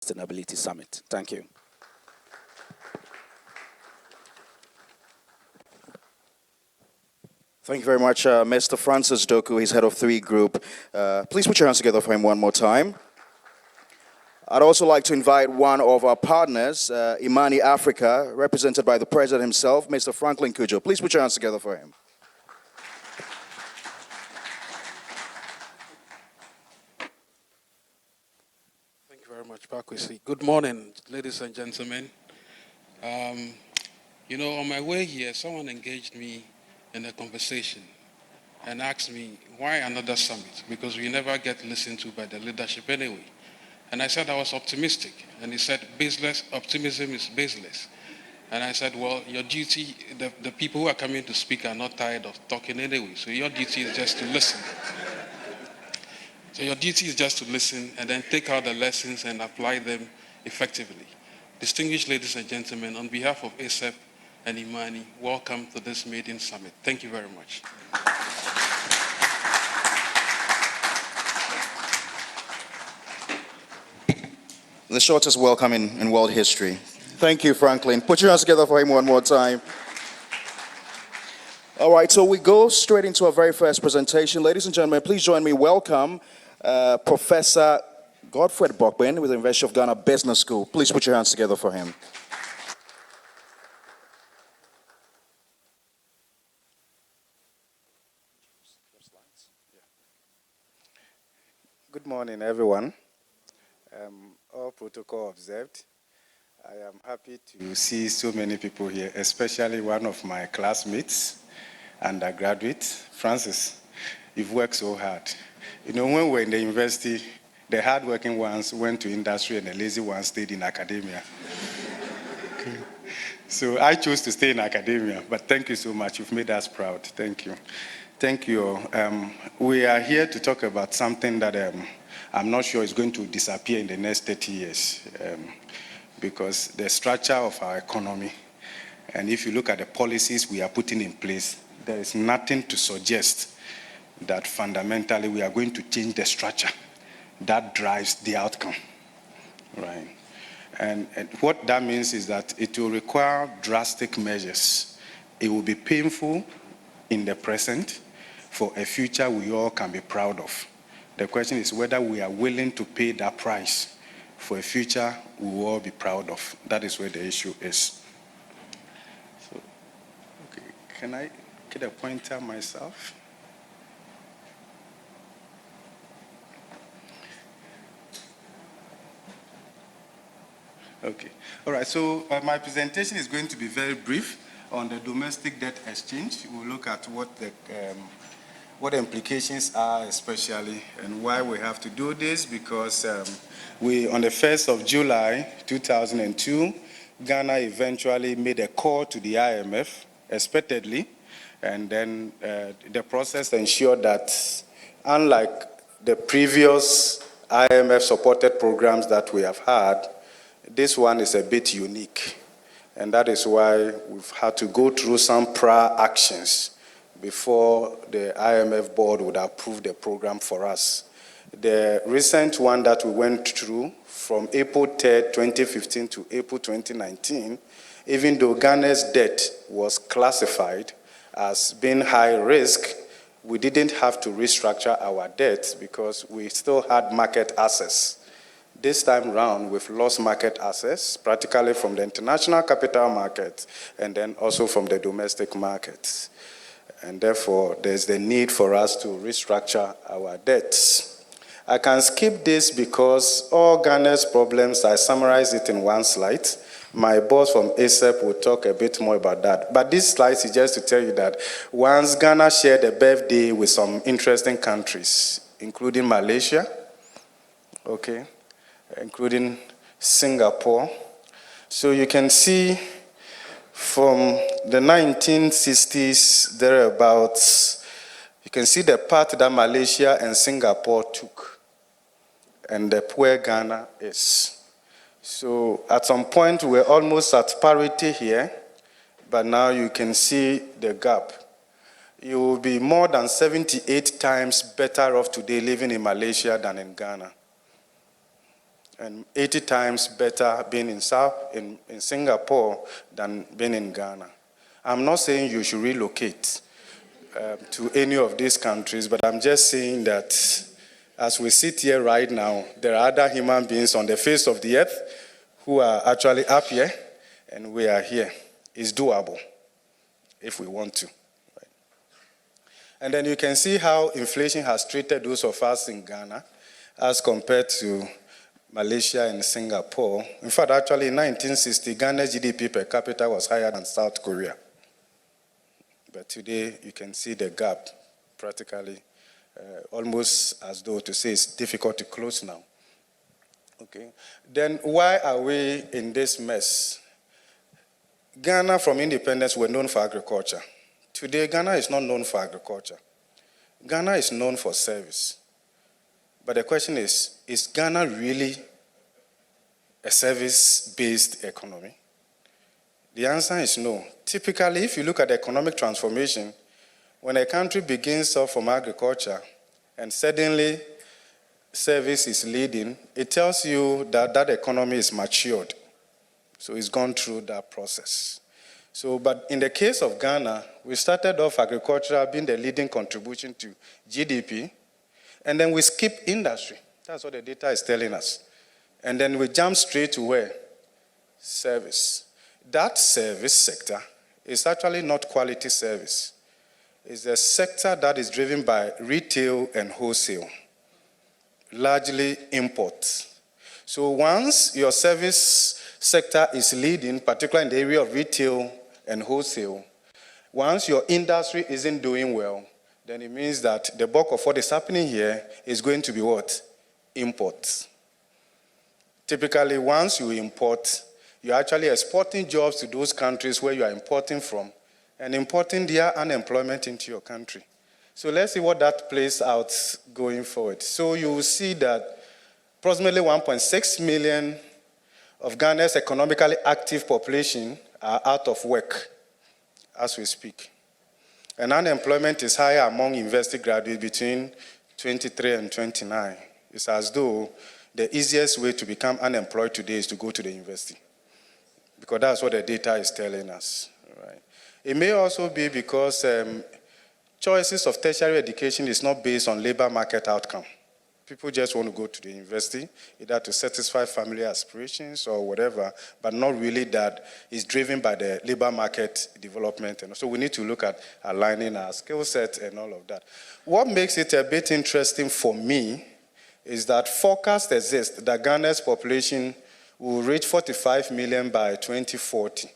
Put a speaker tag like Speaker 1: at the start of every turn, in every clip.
Speaker 1: Sustainability Summit. Thank you. Thank you very much, Mr. Francis Doku. He's head of 3 Group. Please put your hands together for him one more time. I'd also like to invite one of our partners, Imani Africa, represented by the president himself, Mr. Franklin Kujo. Please put your hands together for him.
Speaker 2: Thank you very much, Pakwisi. Good morning, ladies and gentlemen. On my way here, someone engaged me in a conversation and asked me, why another summit? Because we never get listened to by the leadership anyway. And I said I was optimistic. And he said, optimism is baseless. And I said, well, your duty, the people who are coming to speak are not tired of talking anyway. So your duty is just to listen. So your duty is just to listen and then take out the lessons and apply them effectively. Distinguished ladies and gentlemen, on behalf of ASEP and Imani, welcome to this maiden summit. Thank you very much.
Speaker 1: The shortest welcome in world history. Thank you, Franklin. Put your hands together for him one more time. All right, so we go straight into our very first presentation. Ladies and gentlemen, please join me. Welcome Professor Godfred Bokben with the University of Ghana Business School. Please put your hands together for him.
Speaker 3: Good morning, everyone. All protocol observed. I am happy to see so many people here, especially one of my classmates, undergraduate, Francis. You've worked so hard. When we were in the university, the hardworking ones went to industry and the lazy ones stayed in academia. So I chose to stay in academia, but thank you so much. You've made us proud. Thank you. Thank you. We are here to talk about something that I'm not sure is going to disappear in the next 30 years because the structure of our economy, and if you look at the policies we are putting in place, there is nothing to suggest that fundamentally we are going to change the structure that drives the outcome, right? And what that means is that it will require drastic measures. It will be painful in the present for a future we all can be proud of. The question is whether we are willing to pay that price for a future we will all be proud of. That is where the issue is. So, okay, can I get a pointer myself? Okay. All right, so my presentation is going to be very brief on the domestic debt exchange. We'll look at what the implications are especially and why we have to do this because on the 1st of July 2002, Ghana eventually made a call to the IMF, expectedly, and then the process ensured that unlike the previous IMF-supported programs that we have had, this one is a bit unique. And that is why we've had to go through some prior actions before the IMF board would approve the program for us. The recent one that we went through from April 3rd, 2015 to April 2019, even though Ghana's debt was classified as being high risk, we didn't have to restructure our debt because we still had market access. This time round, we've lost market access, practically from the international capital market and then also from the domestic markets. And therefore, there's the need for us to restructure our debts. I can skip this because all Ghana's problems, I summarized it in one slide. My boss from ASEP will talk a bit more about that. But this slide is just to tell you that once Ghana shared a birthday with some interesting countries, including Malaysia, okay, including Singapore. So you can see from the 1960s, thereabouts, you can see the path that Malaysia and Singapore took and where Ghana is. So at some point, we're almost at parity here, but now you can see the gap. You will be more than 78 times better off today living in Malaysia than in Ghana. and 80 times better being in Singapore than being in Ghana. I'm not saying you should relocate to any of these countries, but I'm just saying that as we sit here right now, there are other human beings on the face of the earth who are actually up here, and we are here. It's doable if we want to. Right? And then you can see how inflation has treated those of us in Ghana as compared to Malaysia and Singapore. In fact, actually in 1960, Ghana's GDP per capita was higher than South Korea. But today, you can see the gap practically almost as though to say it's difficult to close now. Okay. Then why are we in this mess? Ghana, from independence, were known for agriculture. Today, Ghana is not known for agriculture. Ghana is known for service. But the question is Ghana really a service-based economy? The answer is no. Typically, if you look at the economic transformation, when a country begins off from agriculture and suddenly service is leading, it tells you that that economy is matured. So it's gone through that process. So, but in the case of Ghana, we started off agriculture being the leading contribution to GDP, and then we skip industry. That's what the data is telling us. And then we jump straight to where? Service. That service sector is actually not quality service. It's a sector that is driven by retail and wholesale, largely imports. So once your service sector is leading, particularly in the area of retail and wholesale, once your industry isn't doing well, then it means that the bulk of what is happening here is going to be what? Imports. Typically, once you import, you're actually exporting jobs to those countries where you are importing from and importing their unemployment into your country. So let's see what that plays out going forward. So you will see that approximately 1.6 million of Ghana's economically active population are out of work as we speak. And unemployment is higher among university graduates between 23 and 29. It's as though the easiest way to become unemployed today is to go to the university, because that's what the data is telling us. Right? It may also be because choices of tertiary education is not based on labor market outcome. People just want to go to the university, either to satisfy family aspirations or whatever, but not really that is driven by the labor market development. And so we need to look at aligning our skill set and all of that. What makes it a bit interesting for me is that forecasts exist that Ghana's population will reach 45 million by 2040.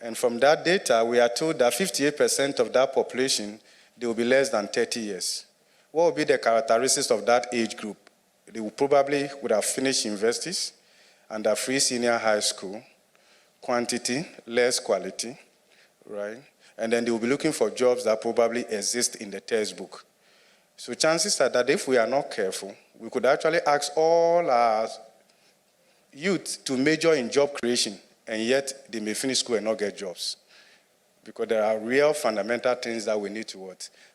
Speaker 3: And from that data, we are told that 58% of that population, they will be less than 30 years. What will be the characteristics of that age group? They will probably would have finished universities and a free senior high school, quantity, less quality, right? And then they will be looking for jobs that probably exist in the textbook. So chances are that if we are not careful, we could actually ask all our youth to major in job creation, and yet they may finish school and not get jobs. Because there are real fundamental things that we need to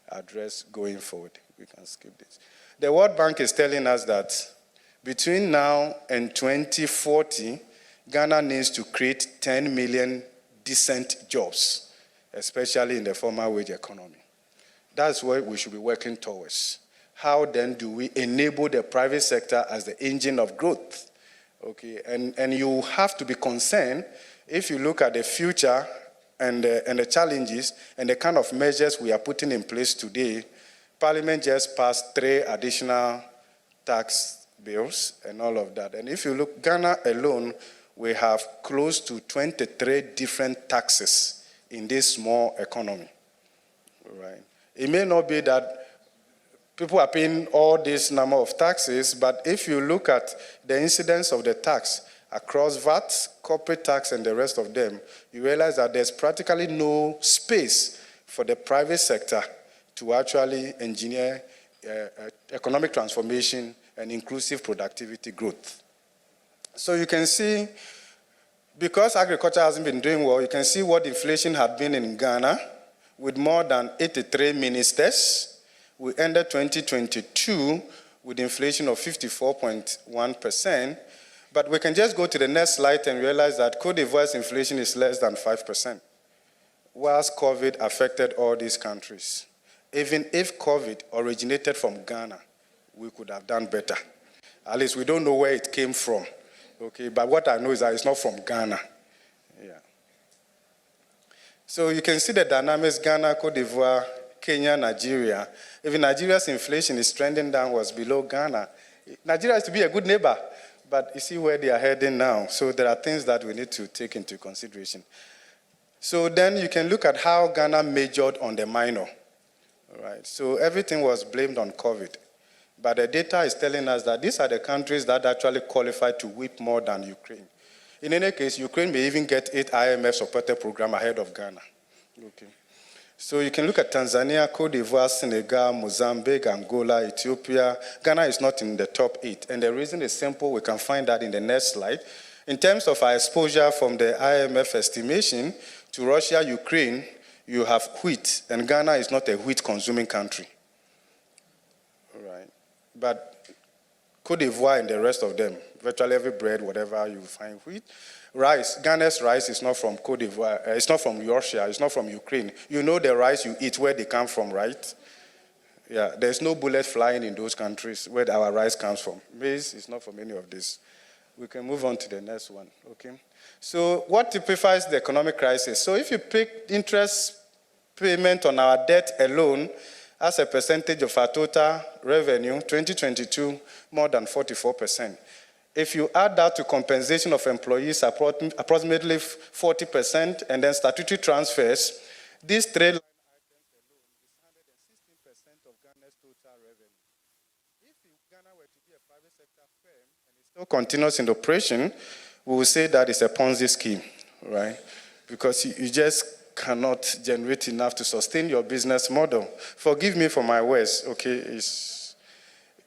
Speaker 3: address going forward. We can skip this. The World Bank is telling us that between now and 2040, Ghana needs to create 10 million decent jobs, especially in the formal wage economy. That's what we should be working towards. How then do we enable the private sector as the engine of growth? Okay, and you have to be concerned if you look at the future and the challenges and the kind of measures we are putting in place today. Parliament just passed 3 additional tax bills and all of that. And if you look, Ghana alone, we have close to 23 different taxes in this small economy. Right? It may not be that people are paying all this number of taxes, but if you look at the incidence of the tax across VAT, corporate tax, and the rest of them, you realize that there's practically no space for the private sector to actually engineer economic transformation and inclusive productivity growth. So you can see, because agriculture hasn't been doing well, you can see what inflation had been in Ghana with more than 83 ministers. We ended 2022 with inflation of 54.1%. But we can just go to the next slide and realize that Cote d'Ivoire's inflation is less than 5%, whilst COVID affected all these countries. Even if COVID originated from Ghana, we could have done better. At least we don't know where it came from. Okay, but what I know is that it's not from Ghana. Yeah. So you can see the dynamics: Ghana, Cote d'Ivoire, Kenya, Nigeria. Even Nigeria's inflation is trending downwards below Ghana. Nigeria is to be a good neighbor, but you see where they are heading now. So there are things that we need to take into consideration. So then you can look at how Ghana majored on the minor. All right. So everything was blamed on COVID. But the data is telling us that these are the countries that actually qualify to weep more than Ukraine. In any case, Ukraine may even get 8 IMF-supported programs ahead of Ghana. Okay. So you can look at Tanzania, Cote d'Ivoire, Senegal, Mozambique, Angola, Ethiopia. Ghana is not in the top 8. And the reason is simple. We can find that in the next slide. In terms of our exposure from the IMF estimation to Russia, Ukraine, you have wheat. And Ghana is not a wheat-consuming country. All right. But Cote d'Ivoire and the rest of them, virtually every bread, whatever you find wheat. Rice, Ghana's rice is not from Cote d'Ivoire, it's not from Russia, it's not from Ukraine. You know the rice you eat, where they come from, right? Yeah, there's no bullet flying in those countries where our rice comes from. Maize is not from any of this. We can move on to the next one, okay? So what typifies the economic crisis? So if you pick interest payment on our debt alone as a percentage of our total revenue, 2022, more than 44%. If you add that to compensation of employees, approximately 40%, and then statutory transfers, these three line items alone is 116% of Ghana's total revenue. If Ghana were to be a private sector firm and it still continues in operation, we will say that it's a Ponzi scheme, right? Because you just cannot generate enough to sustain your business model. Forgive me for my words, okay?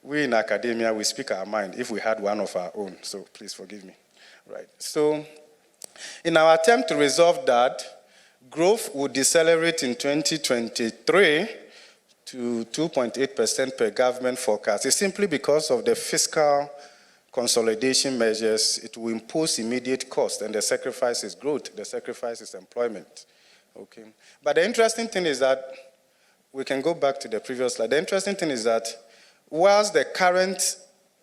Speaker 3: We in academia, we speak our mind if we had one of our own, so please forgive me. Right. So in our attempt to resolve that, growth would decelerate in 2023 to 2.8% per government forecast. It's simply because of the fiscal consolidation measures. It will impose immediate cost, and the sacrifice is growth, the sacrifice is employment. Okay. But the interesting thing is that, we can go back to the previous slide. The interesting thing is that whilst the current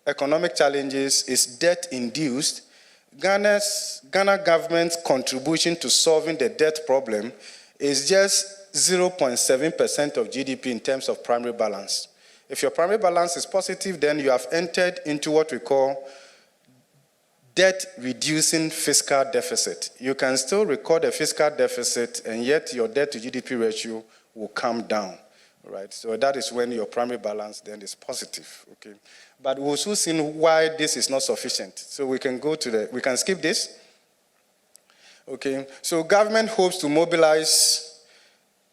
Speaker 3: economic challenges is debt-induced, Ghana government's contribution to solving the debt problem is just 0.7% of GDP in terms of primary balance. If your primary balance is positive, then you have entered into what we call debt-reducing fiscal deficit. You can still record a fiscal deficit, and yet your debt-to-GDP ratio will come down. Right, so that is when your primary balance then is positive. Okay, but we'll soon see why this is not sufficient. So we can we can skip this. Okay, so government hopes to mobilize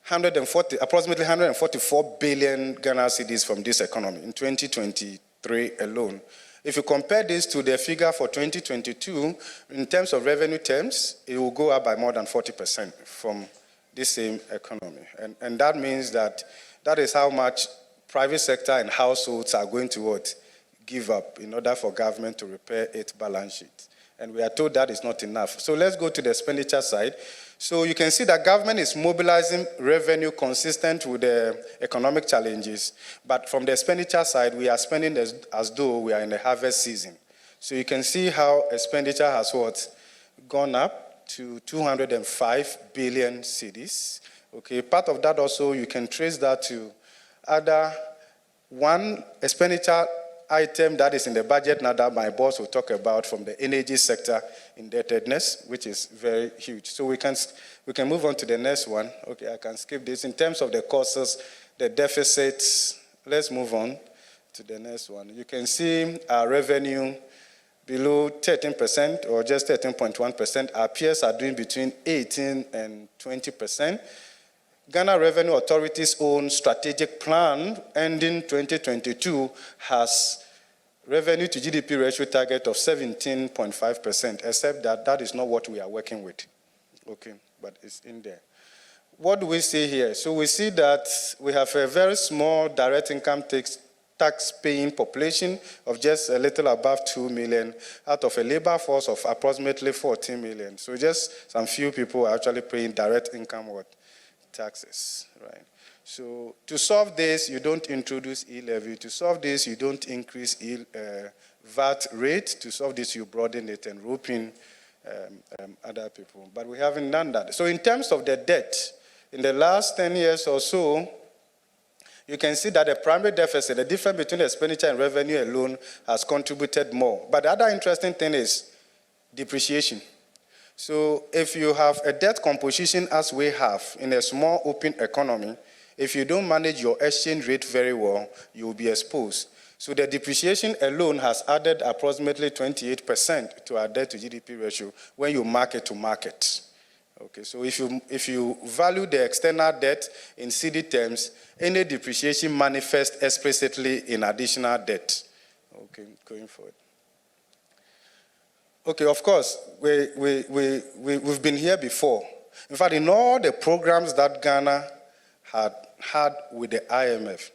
Speaker 3: approximately 144 billion Ghana cedis from this economy in 2023 alone. If you compare this to the figure for 2022, in terms of revenue terms, it will go up by more than 40% from this same economy, and that means that is how much private sector and households are going to give up in order for government to repair its balance sheet. And we are told that is not enough. So let's go to the expenditure side. So you can see that government is mobilizing revenue consistent with the economic challenges. But from the expenditure side, we are spending as though we are in the harvest season. So you can see how expenditure has gone up to 205 billion cedis. Okay, part of that also, you can trace that to one expenditure item that is in the budget now that my boss will talk about from the energy sector indebtedness, which is very huge. So we can move on to the next one. Okay, I can skip this. In terms of the causes, the deficits, let's move on to the next one. You can see our revenue below 13% or just 13.1%. Our peers are doing between 18 and 20%. Ghana Revenue Authority's own strategic plan ending 2022 has revenue to GDP ratio target of 17.5%, except that is not what we are working with. Okay, but it's in there. What do we see here? So we see that we have a very small direct income tax-paying population of just a little above 2 million out of a labor force of approximately 14 million. So just some few people are actually paying direct income taxes, right? So to solve this, you don't introduce e-levy. To solve this, you don't increase VAT rate. To solve this, you broaden it and rope in other people. But we haven't done that. So in terms of the debt, in the last 10 years or so, you can see that the primary deficit, the difference between expenditure and revenue alone, has contributed more. But the other interesting thing is depreciation. So if you have a debt composition as we have in a small open economy, if you don't manage your exchange rate very well, you will be exposed. So the depreciation alone has added approximately 28% to our debt to GDP ratio when you market to market. Okay, so if you value the external debt in CD terms, any depreciation manifests explicitly in additional debt. Okay, going forward. Okay, of course, we've been here before. In fact, in all the programs that Ghana had with the IMF,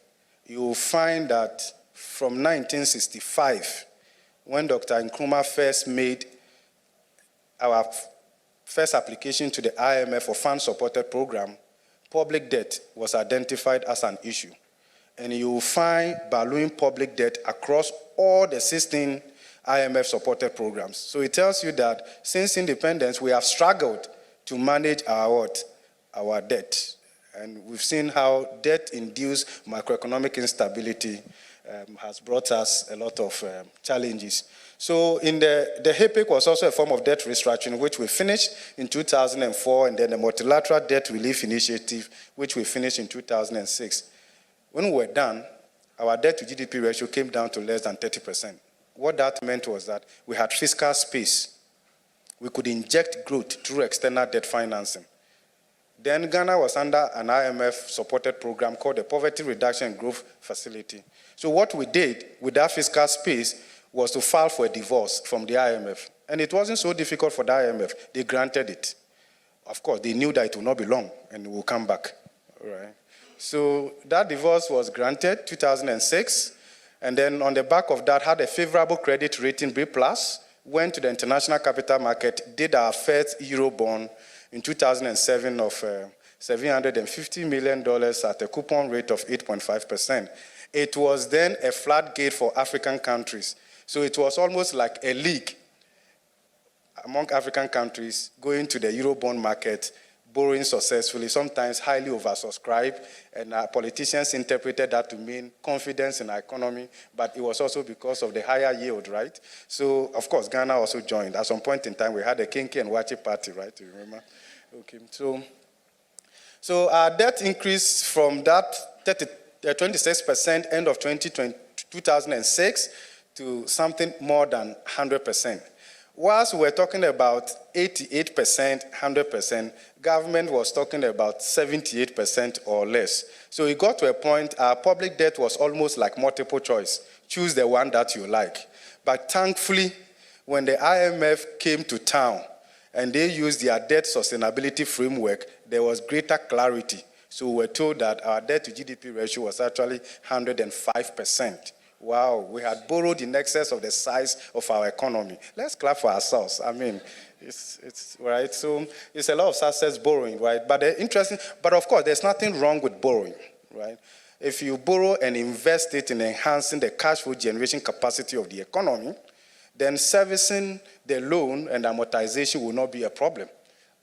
Speaker 3: you will find that from 1965, when Dr. Nkrumah first made our first application to the IMF for fund-supported program, public debt was identified as an issue. And you will find ballooning public debt across all the 16 IMF-supported programs. So it tells you that since independence, we have struggled to manage our debt. And we've seen how debt-induced macroeconomic instability has brought us a lot of challenges. So in the HIPIC was also a form of debt restructuring, which we finished in 2004, and then the Multilateral Debt Relief Initiative, which we finished in 2006. When we were done, our debt to GDP ratio came down to less than 30%. What that meant was that we had fiscal space. We could inject growth through external debt financing. Then Ghana was under an IMF-supported program called the Poverty Reduction and Growth Facility. So what we did with that fiscal space was to file for a divorce from the IMF. And it wasn't so difficult for the IMF. They granted it. Of course, they knew that it would not be long and it will come back. All right. So that divorce was granted 2006. And then on the back of that, had a favorable credit rating, B+, went to the international capital market, did our first Eurobond in 2007 of $750 million at a coupon rate of 8.5%. It was then a floodgate for African countries. So it was almost like a league among African countries going to the Eurobond market, borrowing successfully, sometimes highly oversubscribed, and politicians interpreted that to mean confidence in our economy, but it was also because of the higher yield, right? So, of course, Ghana also joined. At some point in time, we had a Kinky and Wachi party, right? Do you remember? Okay, so our debt increased from that 26% end of 2006 to something more than 100%. Whilst we're talking about 88%, 100%, government was talking about 78% or less. So it got to a point, our public debt was almost like multiple choice. Choose the one that you like. But thankfully, when the IMF came to town and they used their debt sustainability framework, there was greater clarity. So we were told that our debt to GDP ratio was actually 105%. Wow, we had borrowed in excess of the size of our economy. Let's clap for ourselves. I mean, it's right. So it's a lot of success borrowing, right? But of course, there's nothing wrong with borrowing, right? If you borrow and invest it in enhancing the cash flow generation capacity of the economy, then servicing the loan and amortization will not be a problem,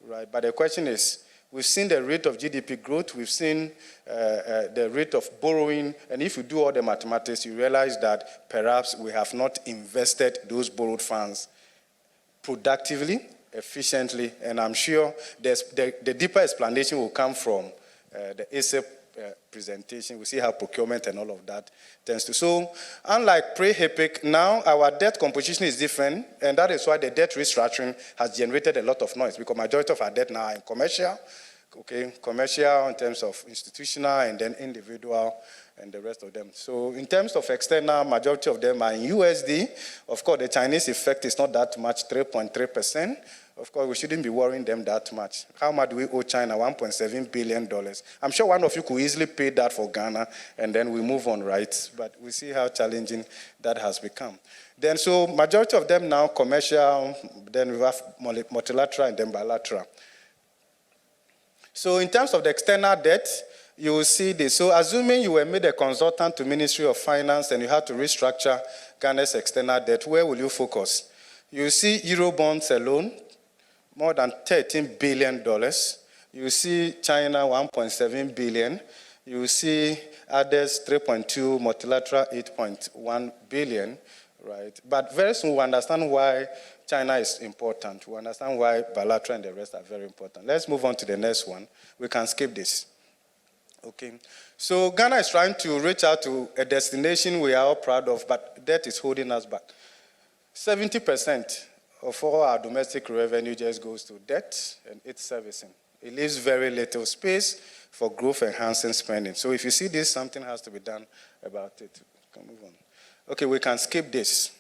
Speaker 3: right? But the question is, we've seen the rate of GDP growth, we've seen the rate of borrowing, and if you do all the mathematics, you realize that perhaps we have not invested those borrowed funds productively, efficiently, and I'm sure the deeper explanation will come from the ASAP presentation. We see how procurement and all of that tends to. So, unlike pre-HIPIC, now our debt composition is different, and that is why the debt restructuring has generated a lot of noise, because majority of our debt now are in commercial, commercial in terms of institutional and then individual and the rest of them. So in terms of external, majority of them are in USD. Of course, the Chinese effect is not that much, 3.3%. Of course, we shouldn't be worrying them that much. How much do we owe China? $1.7 billion. I'm sure one of you could easily pay that for Ghana, and then we move on, right? But we see how challenging that has become. Then, so majority of them now commercial, then we have multilateral and then bilateral. So in terms of the external debt, you will see this. So assuming you were made a consultant to Ministry of Finance and you had to restructure Ghana's external debt, where will you focus? You see Eurobonds alone, more than $13 billion. You see China, 1.7 billion. You see others, 3.2, multilateral, 8.1 billion, right? But very soon we understand why China is important. We understand why bilateral and the rest are very important. Let's move on to the next one. We can skip this. Okay. So Ghana is trying to reach out to a destination we are all proud of, but debt is holding us back. 70% of all our domestic revenue just goes to debt and its servicing. It leaves very little space for growth-enhancing spending. So if you see this, something has to be done about it. We can move on. Okay, we can skip this.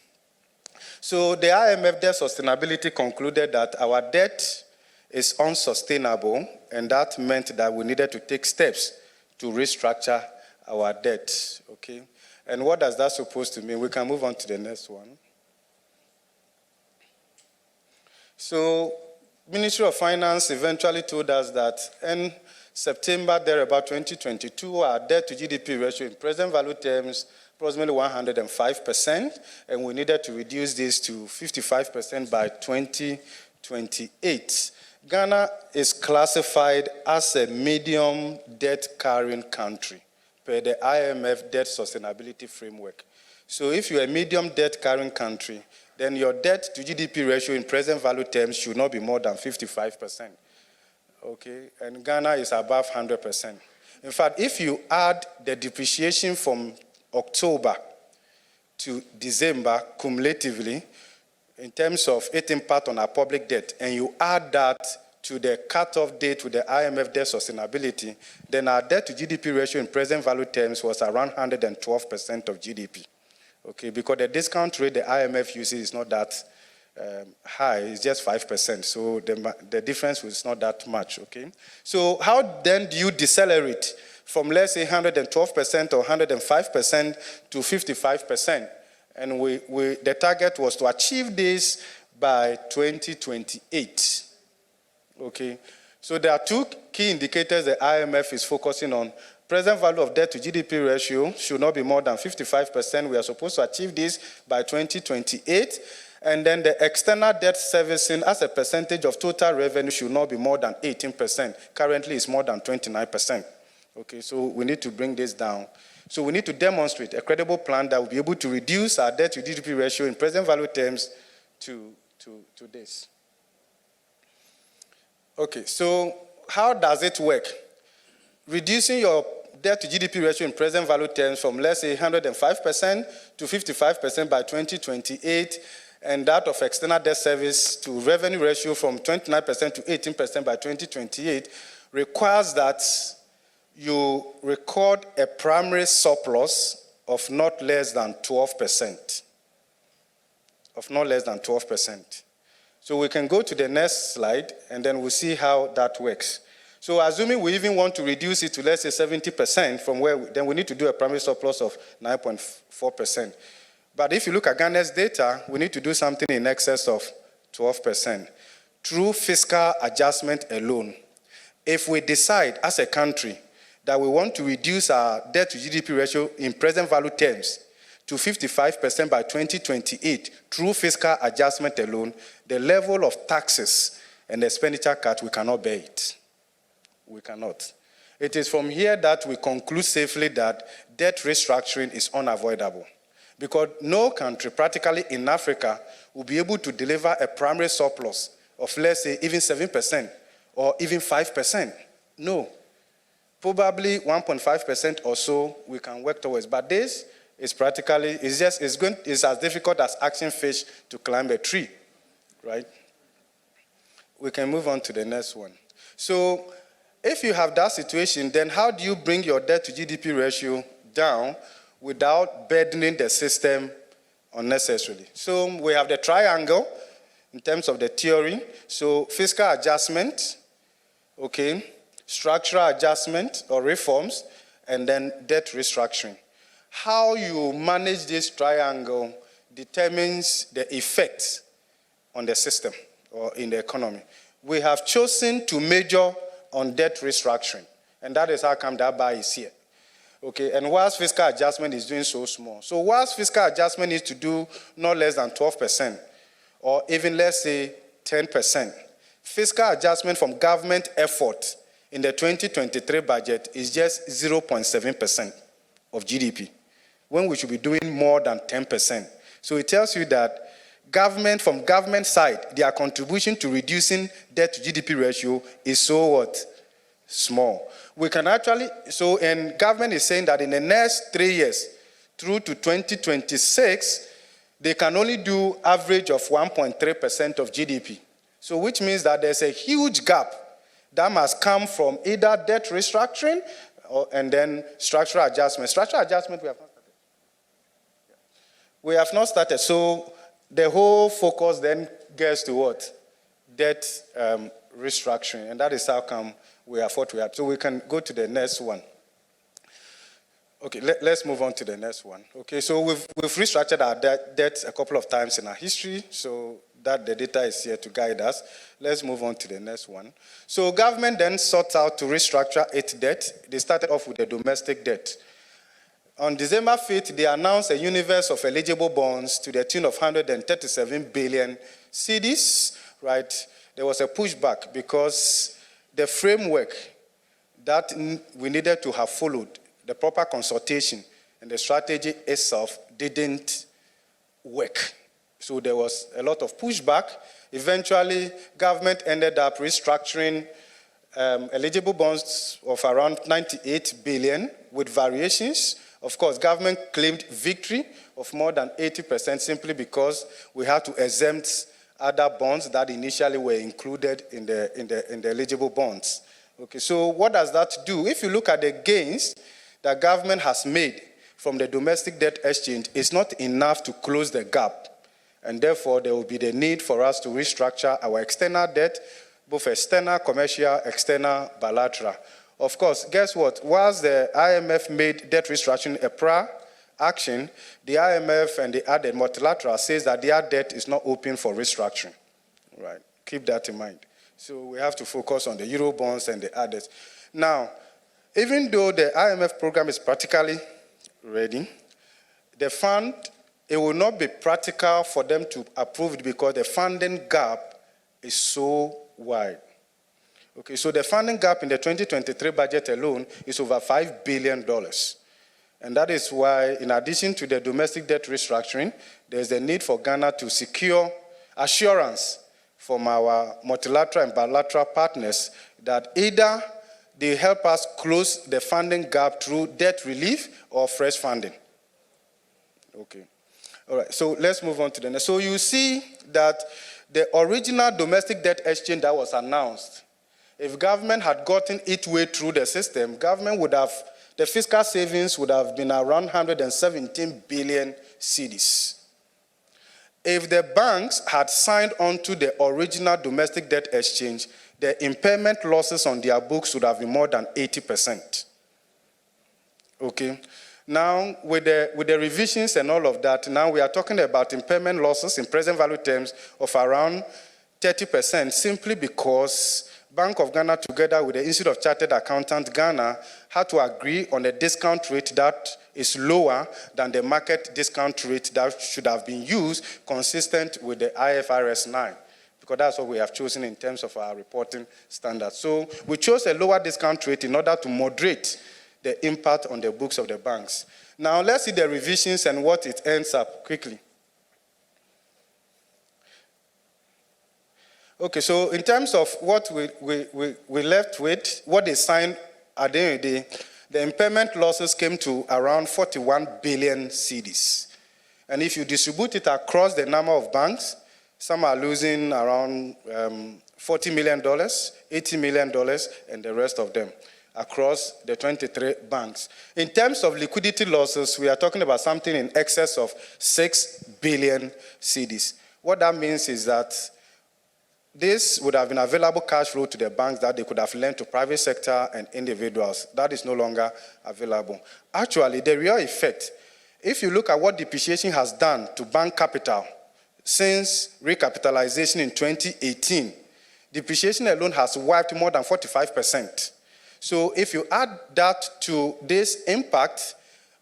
Speaker 3: So the IMF debt sustainability concluded that our debt is unsustainable, and that meant that we needed to take steps to restructure our debt. Okay? And what does that supposed to mean? We can move on to the next one. So, Ministry of Finance eventually told us that in September, there about 2022, our debt to GDP ratio in present value terms, approximately 105%, and we needed to reduce this to 55% by 2028. Ghana is classified as a medium debt-carrying country per the IMF debt sustainability framework. So if you're a medium debt-carrying country, then your debt to GDP ratio in present value terms should not be more than 55%. Okay, and Ghana is above 100%. In fact, if you add the depreciation from October to December cumulatively, in terms of its impact on our public debt, and you add that to the cutoff date with the IMF debt sustainability, then our debt to GDP ratio in present value terms was around 112% of GDP. Okay, because the discount rate the IMF uses is not that high, it's just 5%. So the difference is not that much, okay? So how then do you decelerate from, let's say, 112% or 105% to 55%? And the target was to achieve this by 2028, okay? So there are two key indicators the IMF is focusing on. Present value of debt to GDP ratio should not be more than 55%. We are supposed to achieve this by 2028. And then the external debt servicing as a percentage of total revenue should not be more than 18%. Currently, it's more than 29%. Okay, so we need to bring this down. So we need to demonstrate a credible plan that will be able to reduce our debt to GDP ratio in present value terms to this. Okay, so how does it work? Reducing your debt to GDP ratio in present value terms from, let's say, 105% to 55% by 2028, and that of external debt service to revenue ratio from 29% to 18% by 2028, requires that you record a primary surplus of not less than 12%. Of not less than 12%. So we can go to the next slide, and then we'll see how that works. So assuming we even want to reduce it to, let's say, 70% from where, then we need to do a primary surplus of 9.4%. But if you look at Ghana's data, we need to do something in excess of 12%. Through fiscal adjustment alone, if we decide as a country that we want to reduce our debt to GDP ratio in present value terms to 55% by 2028, through fiscal adjustment alone, the level of taxes and expenditure cut, we cannot bear it. We cannot. It is from here that we conclude safely that debt restructuring is unavoidable. Because no country, practically in Africa, will be able to deliver a primary surplus of, let's say, even 7% or even 5%. No. Probably 1.5% or so we can work towards. But this is practically, it's as difficult as asking fish to climb a tree, right? We can move on to the next one. So, if you have that situation, then how do you bring your debt to GDP ratio down without burdening the system unnecessarily? So we have the triangle, in terms of the theory. So fiscal adjustment, okay, structural adjustment or reforms, and then debt restructuring. How you manage this triangle determines the effect on the system or in the economy. We have chosen to major on debt restructuring, and that is how come that bar is here. Okay, and whilst fiscal adjustment is doing so small. So whilst fiscal adjustment is to do not less than 12%, or even let's say 10%, fiscal adjustment from government effort in the 2023 budget is just 0.7% of GDP, when we should be doing more than 10%. So it tells you that government, from government side, their contribution to reducing debt to GDP ratio is so what? Small. We can actually, so, and government is saying that in the next 3 years, through to 2026, they can only do average of 1.3% of GDP. So which means that there's a huge gap that must come from either debt restructuring and then structural adjustment. Structural adjustment, we have not started. We have not started. So the whole focus then gets to what? Debt restructuring. And that is how come we have what we have. So we can go to the next one. Okay, let's move on to the next one. Okay, so we've restructured our debt a couple of times in our history, so that the data is here to guide us. Let's move on to the next one. So government then sought out to restructure its debt. They started off with the domestic debt. On December 5th, they announced a universe of eligible bonds to the tune of 137 billion cedis, right? There was a pushback because the framework that we needed to have followed, the proper consultation and the strategy itself didn't work. So there was a lot of pushback. Eventually, government ended up restructuring eligible bonds of around 98 billion with variations. Of course, government claimed victory of more than 80% simply because we had to exempt other bonds that initially were included in the eligible bonds. Okay, so what does that do? If you look at the gains that government has made from the domestic debt exchange, it's not enough to close the gap. And therefore, there will be the need for us to restructure our external debt, both external, commercial, external, bilateral. Of course, guess what? Whilst the IMF made debt restructuring a prior action, the IMF and the other multilateral says that their debt is not open for restructuring. Right? Keep that in mind. So we have to focus on the Euro bonds and the others. Now, even though the IMF program is practically ready, the fund, it will not be practical for them to approve it because the funding gap is so wide. Okay, so the funding gap in the 2023 budget alone is over $5 billion. And that is why, in addition to the domestic debt restructuring, there's a need for Ghana to secure assurance from our multilateral and bilateral partners that either they help us close the funding gap through debt relief or fresh funding. Okay. All right, so let's move on to the next. So you see that the original domestic debt exchange that was announced, if government had gotten its way through the system, government would have, the fiscal savings would have been around 117 billion cedis. If the banks had signed on to the original domestic debt exchange, the impairment losses on their books would have been more than 80%. Okay? Now, with the revisions and all of that, now we are talking about impairment losses in present value terms of around 30%, simply because Bank of Ghana, together with the Institute of Chartered Accountants Ghana, had to agree on a discount rate that is lower than the market discount rate that should have been used, consistent with the IFRS 9. Because that's what we have chosen in terms of our reporting standards. So we chose a lower discount rate in order to moderate the impact on the books of the banks. Now let's see the revisions and what it ends up quickly. Okay, so in terms of what we left with, what they signed at the end of the day, the impairment losses came to around 41 billion cedis. And if you distribute it across the number of banks, some are losing around $40 million, $80 million, and the rest of them across the 23 banks. In terms of liquidity losses, we are talking about something in excess of 6 billion cedis. What that means is that this would have been available cash flow to the banks that they could have lent to private sector and individuals. That is no longer available. Actually, the real effect, if you look at what depreciation has done to bank capital since recapitalization in 2018, depreciation alone has wiped more than 45%. So if you add that to this impact,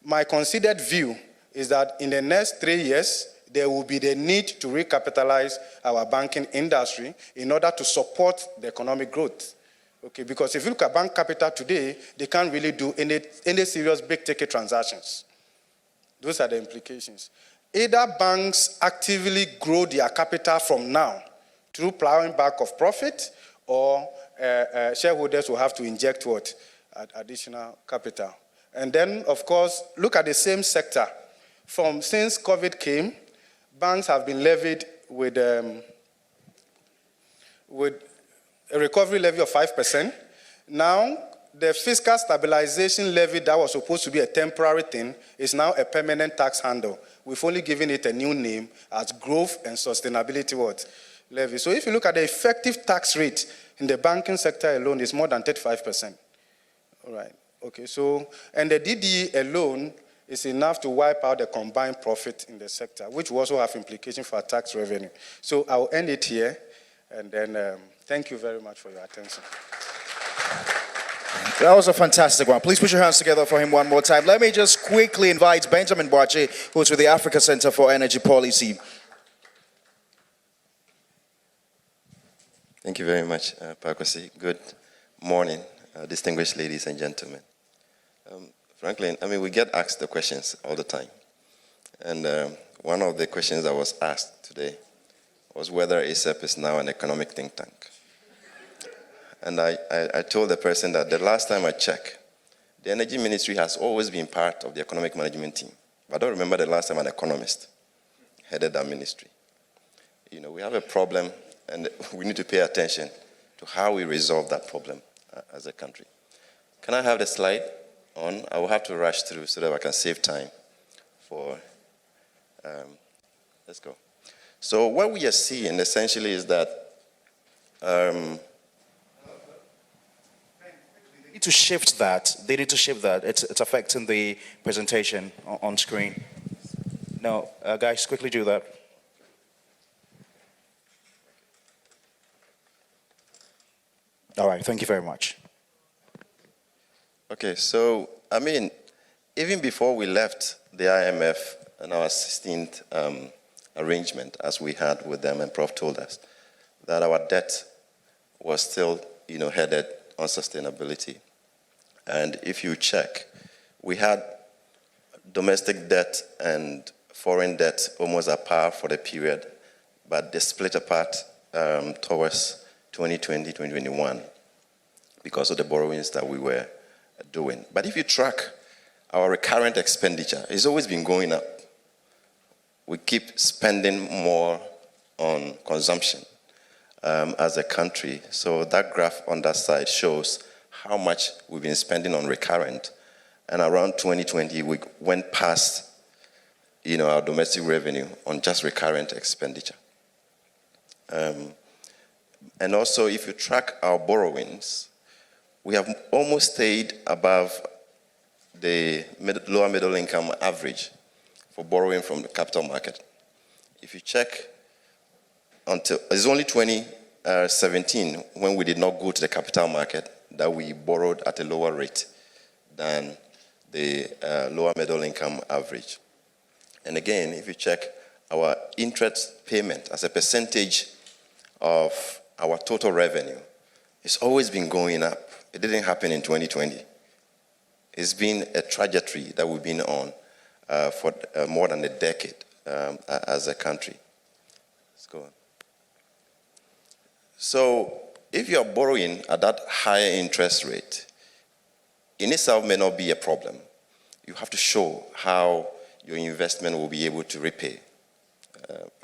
Speaker 3: my considered view is that in the next 3 years, there will be the need to recapitalize our banking industry in order to support the economic growth. Okay, because if you look at bank capital today, they can't really do any serious big-ticket transactions. Those are the implications. Either banks actively grow their capital from now through plowing back of profit, or shareholders will have to inject what? Additional capital. And then, of course, look at the same sector. Since COVID came, banks have been levied with a recovery levy of 5%. Now, the fiscal stabilization levy that was supposed to be a temporary thing is now a permanent tax handle. We've only given it a new name as growth and sustainability levy. So if you look at the effective tax rate in the banking sector alone, it's more than 35%. All right. Okay, so, and the DDE alone is enough to wipe out the combined profit in the sector, which will also have implications for our tax revenue. So I'll end it here, and then thank you very much for your attention.
Speaker 1: That was a fantastic one. Please put your hands together for him one more time. Let me just quickly invite Benjamin Boache, who's with the Africa Center for Energy Policy.
Speaker 4: Thank you very much, Pakwasi. Good morning, distinguished ladies and gentlemen. Franklin, I mean, we get asked the questions all the time. And one of the questions that was asked today was whether ASEP is now an economic think tank. And I told the person that the last time I checked, the Energy Ministry has always been part of the economic management team. But I don't remember the last time an economist headed that ministry. You know, we have a problem, and we need to pay attention to how we resolve that problem as a country. Can I have the slide on? I will have to rush through so that I can save time for, let's go. So what we are seeing essentially is that
Speaker 1: They need to shift that. They need to shift that. It's affecting the presentation on screen. No, guys, quickly do that. All right, thank you very much.
Speaker 4: Okay, so, I mean, even before we left the IMF and our 16th arrangement, as we had with them, and Prof told us, that our debt was still, you know, headed on sustainability. And if you check, we had domestic debt and foreign debt almost at par for the period, but they split apart towards 2020, 2021 because of the borrowings that we were doing. But if you track our recurrent expenditure, it's always been going up. We keep spending more on consumption as a country. So that graph on that side shows how much we've been spending on recurrent. And around 2020, we went past, you know, our domestic revenue on just recurrent expenditure. And also, if you track our borrowings, we have almost stayed above the lower middle income average for borrowing from the capital market. If you check, it's only 2017 when we did not go to the capital market that we borrowed at a lower rate than the lower middle income average. And again, if you check our interest payment as a percentage of our total revenue, it's always been going up. It didn't happen in 2020. It's been a trajectory that we've been on for more than a decade as a country. Let's go on. So if you're borrowing at that higher interest rate, in itself may not be a problem. You have to show how your investment will be able to repay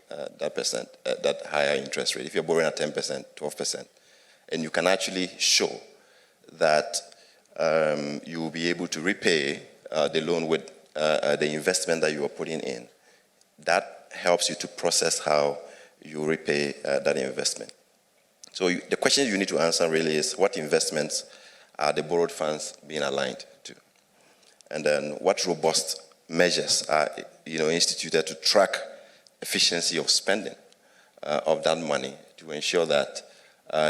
Speaker 4: that higher interest rate. If you're borrowing at 10%, 12%, and you can actually show that you will be able to repay the loan with the investment that you are putting in, that helps you to process how you repay that investment. So the question you need to answer really is, what investments are the borrowed funds being aligned to? And then what robust measures are instituted to track efficiency of spending of that money to ensure that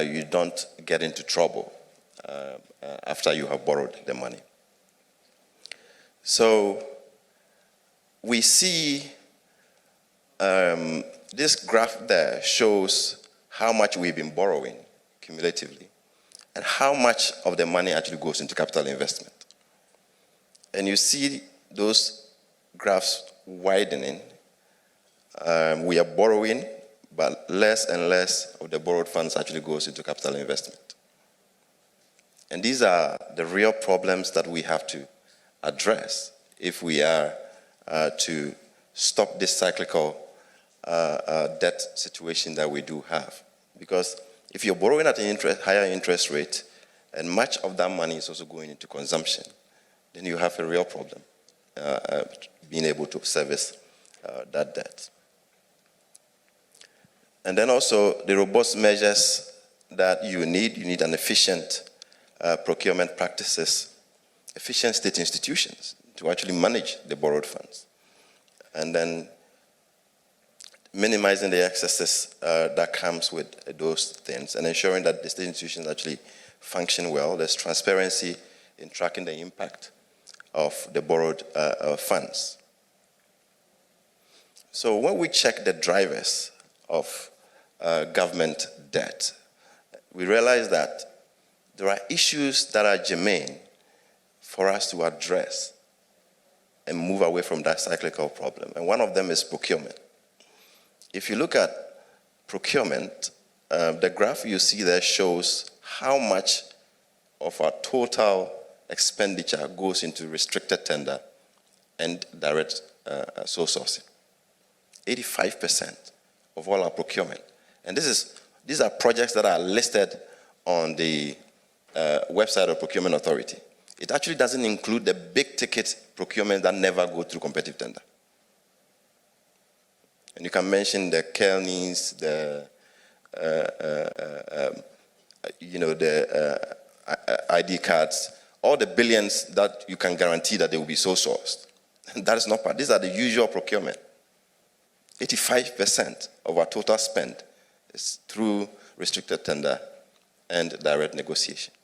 Speaker 4: you don't get into trouble after you have borrowed the money. So we see this graph there shows how much we've been borrowing cumulatively and how much of the money actually goes into capital investment. And you see those graphs widening. We are borrowing, but less and less of the borrowed funds actually goes into capital investment. And these are the real problems that we have to address if we are to stop this cyclical debt situation that we do have. Because if you're borrowing at an higher interest rate, and much of that money is also going into consumption, then you have a real problem being able to service that debt. And then also the robust measures that you need an efficient procurement practices, efficient state institutions to actually manage the borrowed funds. And then minimizing the excesses that comes with those things and ensuring that the state institutions actually function well. There's transparency in tracking the impact of the borrowed funds. So when we check the drivers of government debt, we realize that there are issues that are germane for us to address and move away from that cyclical problem. And one of them is procurement. If you look at procurement, the graph you see there shows how much of our total expenditure goes into restricted tender and direct sole sourcing. 85% of all our procurement. And these are projects that are listed on the website of Procurement Authority. It actually doesn't include the big ticket procurement that never go through competitive tender. And you can mention the Kelnies, the ID cards, all the billions that you can guarantee that they will be sole sourced. That is not part. These are the usual procurement. 85% of our total spend is through restricted tender and direct negotiation.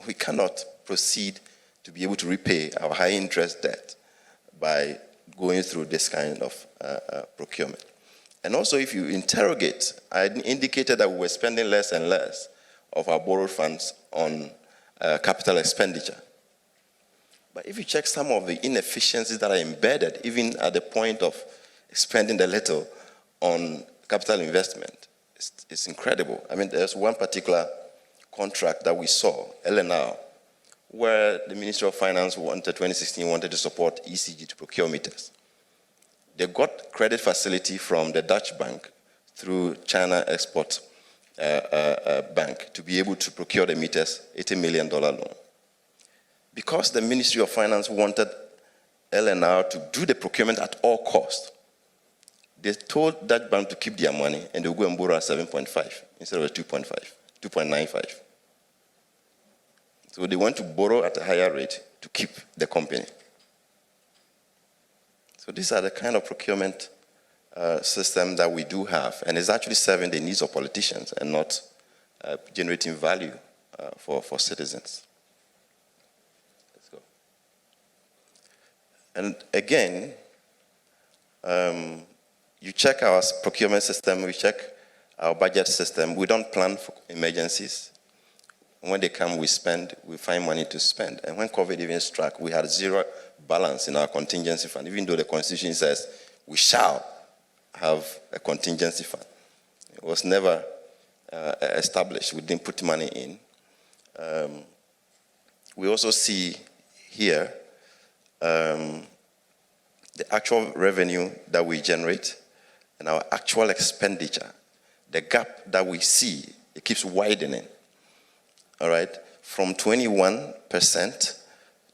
Speaker 4: We cannot proceed to be able to repay our high interest debt by going through this kind of procurement. And also, if you interrogate, I indicated that we were spending less and less of our borrowed funds on capital expenditure. But if you check some of the inefficiencies that are embedded, even at the point of spending a little on capital investment, it's incredible. I mean, there's one particular contract that we saw, LNR, where the Ministry of Finance 2016 wanted to support ECG to procure meters. They got credit facility from the Dutch bank through China Export Bank to be able to procure the meters, $80 million loan. Because the Ministry of Finance wanted LNR to do the procurement at all costs, they told that bank to keep their money and they'll go and borrow at 7.5 instead of 2.95. So they want to borrow at a higher rate to keep the company. So these are the kind of procurement system that we do have, and it's actually serving the needs of politicians and not generating value for citizens. Let's go. And again, you check our procurement system, we check our budget system. We don't plan for emergencies. When they come, we spend, we find money to spend. And when COVID even struck, we had zero balance in our contingency fund, even though the Constitution says we shall have a contingency fund. It was never established. We didn't put money in. We also see here the actual revenue that we generate and our actual expenditure. The gap that we see, it keeps widening. All right, from 21%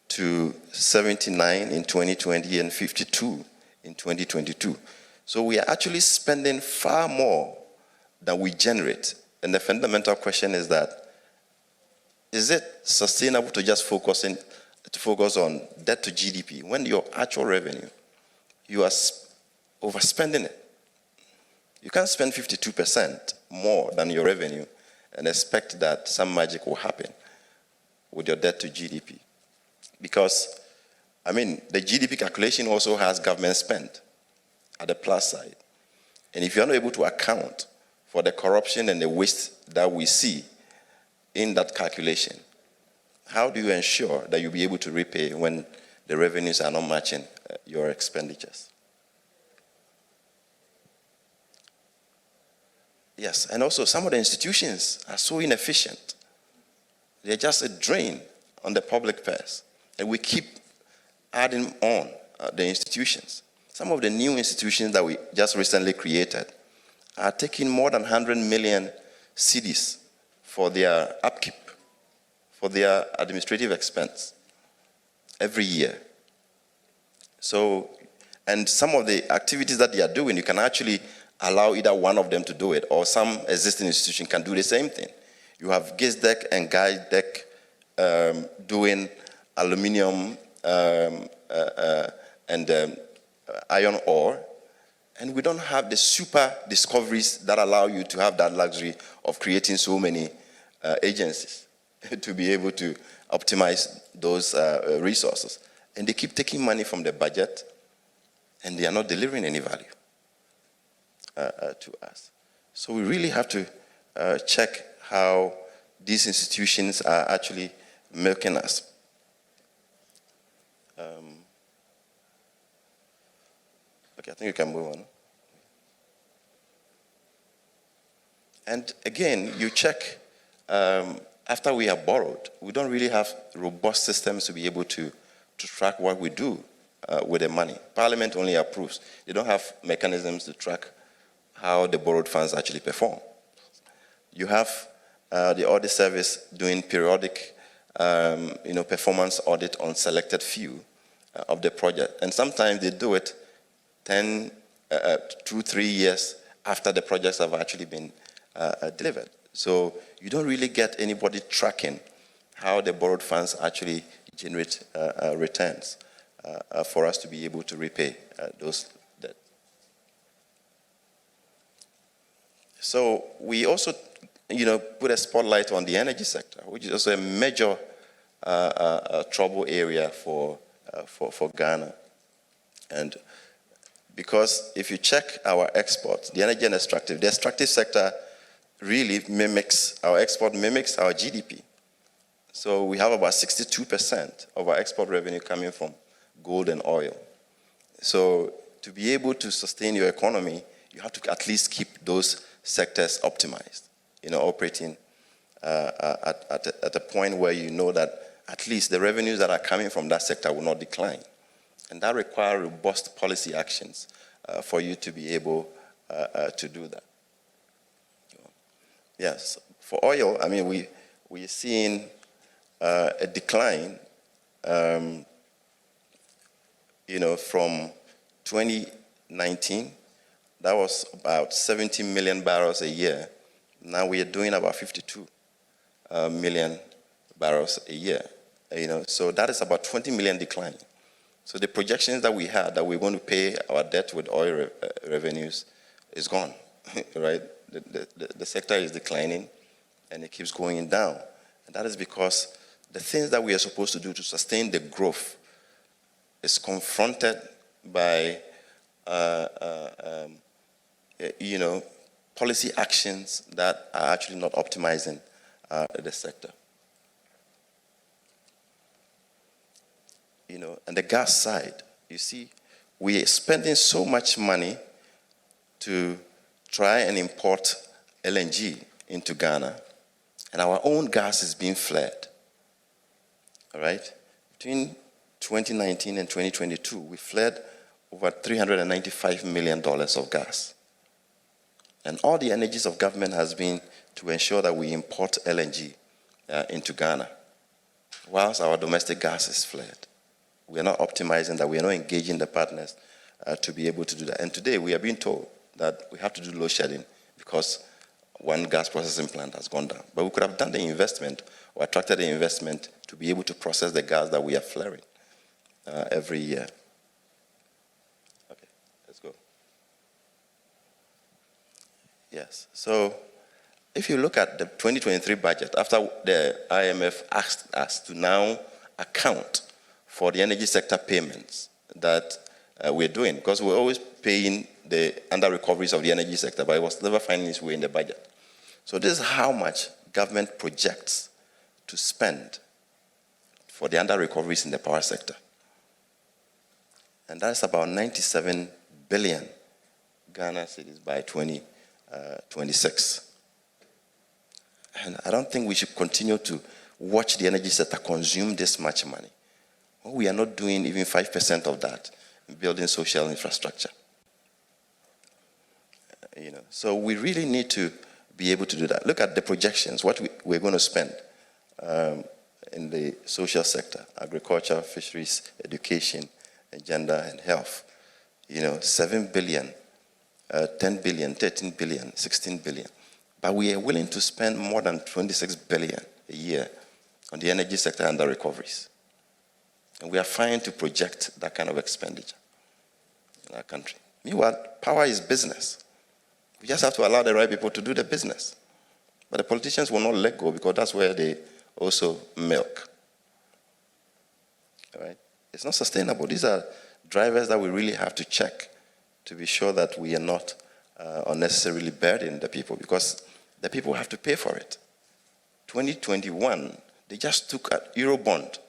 Speaker 4: to 79 in 2020 and 52 in 2022. So we are actually spending far more than we generate And the fundamental question is that, is it sustainable to just focus on debt to GDP when your actual revenue, you are overspending it? You can't spend 52% more than your revenue and expect that some magic will happen with your debt to GDP. Because, I mean, the GDP calculation also has government spend at the plus side. And if you're not able to account for the corruption and the waste that we see in that calculation, how do you ensure that you'll be able to repay when the revenues are not matching your expenditures? Yes, and also some of the institutions are so inefficient. They're just a drain on the public purse. And we keep adding on the institutions. Some of the new institutions that we just recently created are taking more than 100 million cedis for their upkeep, for their administrative expense every year. So, and some of the activities that they are doing, you can actually allow either one of them to do it, or some existing institution can do the same thing. You have GISDEC and GUIDEC doing aluminium and iron ore, and we don't have the super discoveries that allow you to have that luxury of creating so many agencies to be able to optimize those resources. And they keep taking money from the budget, and they are not delivering any value to us. So we really have to check how these institutions are actually milking us. Okay, I think you can move on. And again, you check, after we have borrowed, we don't really have robust systems to be able to track what we do with the money. Parliament only approves. They don't have mechanisms to track how the borrowed funds actually perform. You have the audit service doing periodic performance audit on selected few of the project. And sometimes they do it 2-3 years after the projects have actually been delivered. So you don't really get anybody tracking how the borrowed funds actually generate returns for us to be able to repay those debt. So we also, put a spotlight on the energy sector, which is also a major trouble area for Ghana. And because if you check our exports, the energy and the extractive sector really mimics our GDP. So we have about 62% of our export revenue coming from gold and oil. So to be able to sustain your economy, you have to at least keep those sectors optimized, operating at a point where you know that at least the revenues that are coming from that sector will not decline. And that requires robust policy actions for you to be able to do that. Yes, for oil, I mean, we're seeing a decline, from 2019, that was about 70 million barrels a year. Now we are doing about 52 million barrels a year. So that is about 20 million decline. So the projections that we had that we're going to pay our debt with oil revenues is gone, right? The sector is declining, and it keeps going down. And that is because the things that we are supposed to do to sustain the growth is confronted by, policy actions that are actually not optimizing the sector. And the gas side, you see, we are spending so much money to try and import LNG into Ghana, and our own gas is being flared. All right? Between 2019 and 2022, we flared over $395 million of gas. And all the energies of government has been to ensure that we import LNG into Ghana, whilst our domestic gas is flared. We are not optimizing that. We are not engaging the partners to be able to do that. And today we are being told that we have to do load shedding because one gas processing plant has gone down. But we could have done the investment or attracted the investment to be able to process the gas that we are flaring every year. Okay, let's go. Yes, so if you look at the 2023 budget, after the IMF asked us to now account for the energy sector payments that we're doing, because we're always paying the under-recoveries of the energy sector, but it was never finding its way in the budget. So this is how much government projects to spend for the under-recoveries in the power sector. And that's about 97 billion Ghana cedis by 2026. And I don't think we should continue to watch the energy sector consume this much money. Well, we are not doing even 5% of that in building social infrastructure. So we really need to be able to do that. Look at the projections, what we're going to spend in the social sector: agriculture, fisheries, education, and gender and health. 7 billion, 10 billion, 13 billion, 16 billion. But we are willing to spend more than 26 billion a year on the energy sector under recoveries. And we are fine to project that kind of expenditure in our country. Meanwhile, power is business. We just have to allow the right people to do the business. But the politicians will not let go, because that's where they also milk. All right? It's not sustainable. These are drivers that we really have to check to be sure that we are not unnecessarily burdening the people, because the people have to pay for it. 2021, they just took a Eurobond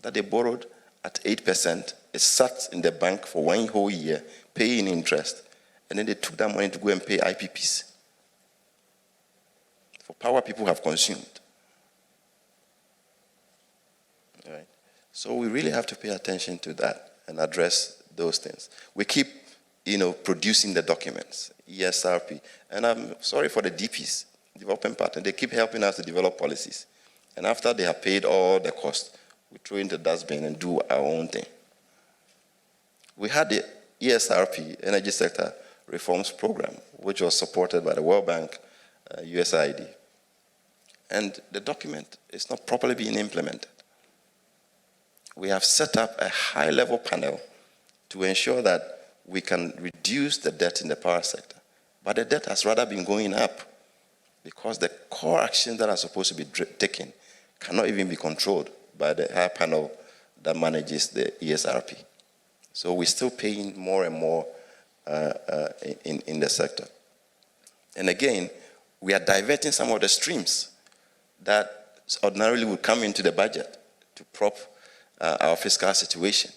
Speaker 4: that they borrowed at 8%. It sat in the bank for 1 whole year, paying interest, and then they took that money to go and pay IPPs for power people have consumed. All right? So we really have to pay attention to that and address those things. We keep, producing the documents, ESRP, and I'm sorry for the DPs, development partner. They keep helping us to develop policies, and after they have paid all the cost, we throw in the dustbin and do our own thing. We had the ESRP, Energy Sector Reforms Program, which was supported by the World Bank, USAID. And the document is not properly being implemented. We have set up a high-level panel to ensure that we can reduce the debt in the power sector. But the debt has rather been going up, because the core actions that are supposed to be taken cannot even be controlled by the high panel that manages the ESRP. So we're still paying more and more in the sector. And again, we are diverting some of the streams that ordinarily would come into the budget to prop our fiscal situation.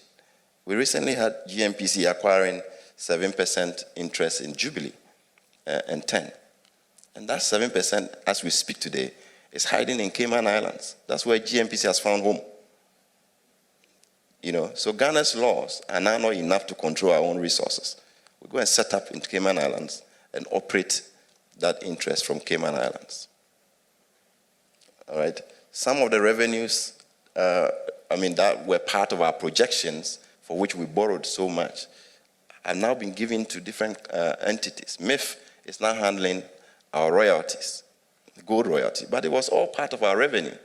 Speaker 4: We recently had GMPC acquiring 7% interest in Jubilee and 10%. And that 7%, as we speak today, is hiding in Cayman Islands. That's where GMPC has found home. So Ghana's laws are now not enough to control our own resources. We go and set up in Cayman Islands and operate that interest from Cayman Islands. All right. Some of the revenues, that were part of our projections, for which we borrowed so much, have now been given to different entities. MIF is now handling our royalties, gold royalty, but it was all part of our revenue.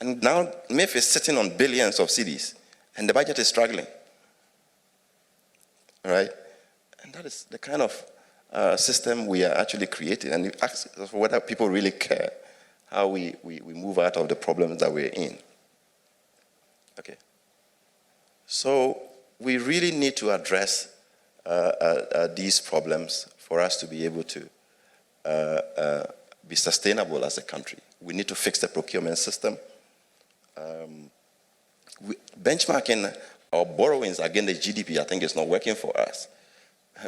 Speaker 4: And now MIF is sitting on billions of cedis, and the budget is struggling. All right? And that is the kind of system we are actually creating. And you ask whether people really care how we move out of the problems that we're in. Okay. So we really need to address these problems for us to be able to be sustainable as a country. We need to fix the procurement system. Benchmarking our borrowings against the GDP, I think, is not working for us.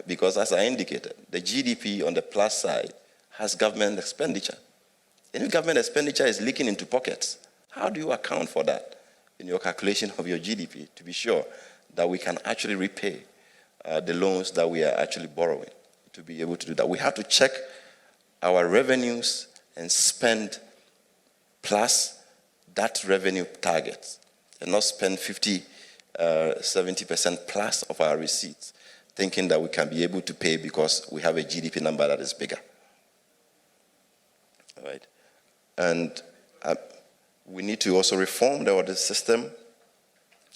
Speaker 4: Because as I indicated, the GDP on the plus side has government expenditure. And if government expenditure is leaking into pockets, how do you account for that in your calculation of your GDP to be sure that we can actually repay the loans that we are actually borrowing? To be able to do that, we have to check our revenues and spend plus that revenue target, and not spend 50, 70% plus of our receipts, thinking that we can be able to pay because we have a GDP number that is bigger. all right? And we need to also reform the audit system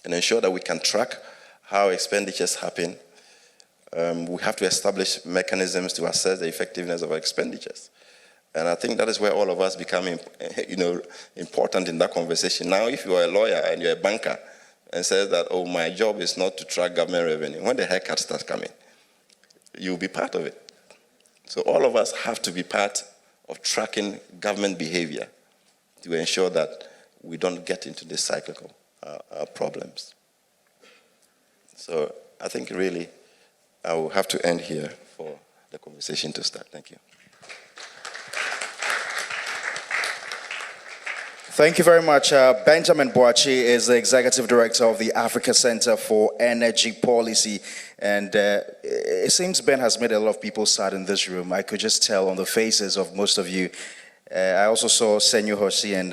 Speaker 4: and ensure that we can track how expenditures happen. We have to establish mechanisms to assess the effectiveness of our expenditures. And I think that is where all of us become, important in that conversation. Now, if you are a lawyer and you're a banker and says that, oh, my job is not to track government revenue, when the haircut starts coming, you'll be part of it. So all of us have to be part of tracking government behavior to ensure that we don't get into these cyclical problems. So I think really I will have to end here for the conversation to start. Thank you.
Speaker 1: Thank you very much. Benjamin Boachi is the Executive Director of the Africa Center for Energy Policy. And it seems Ben has made a lot of people sad in this room. I could just tell on the faces of most of you. I also saw Senyo Hoshi and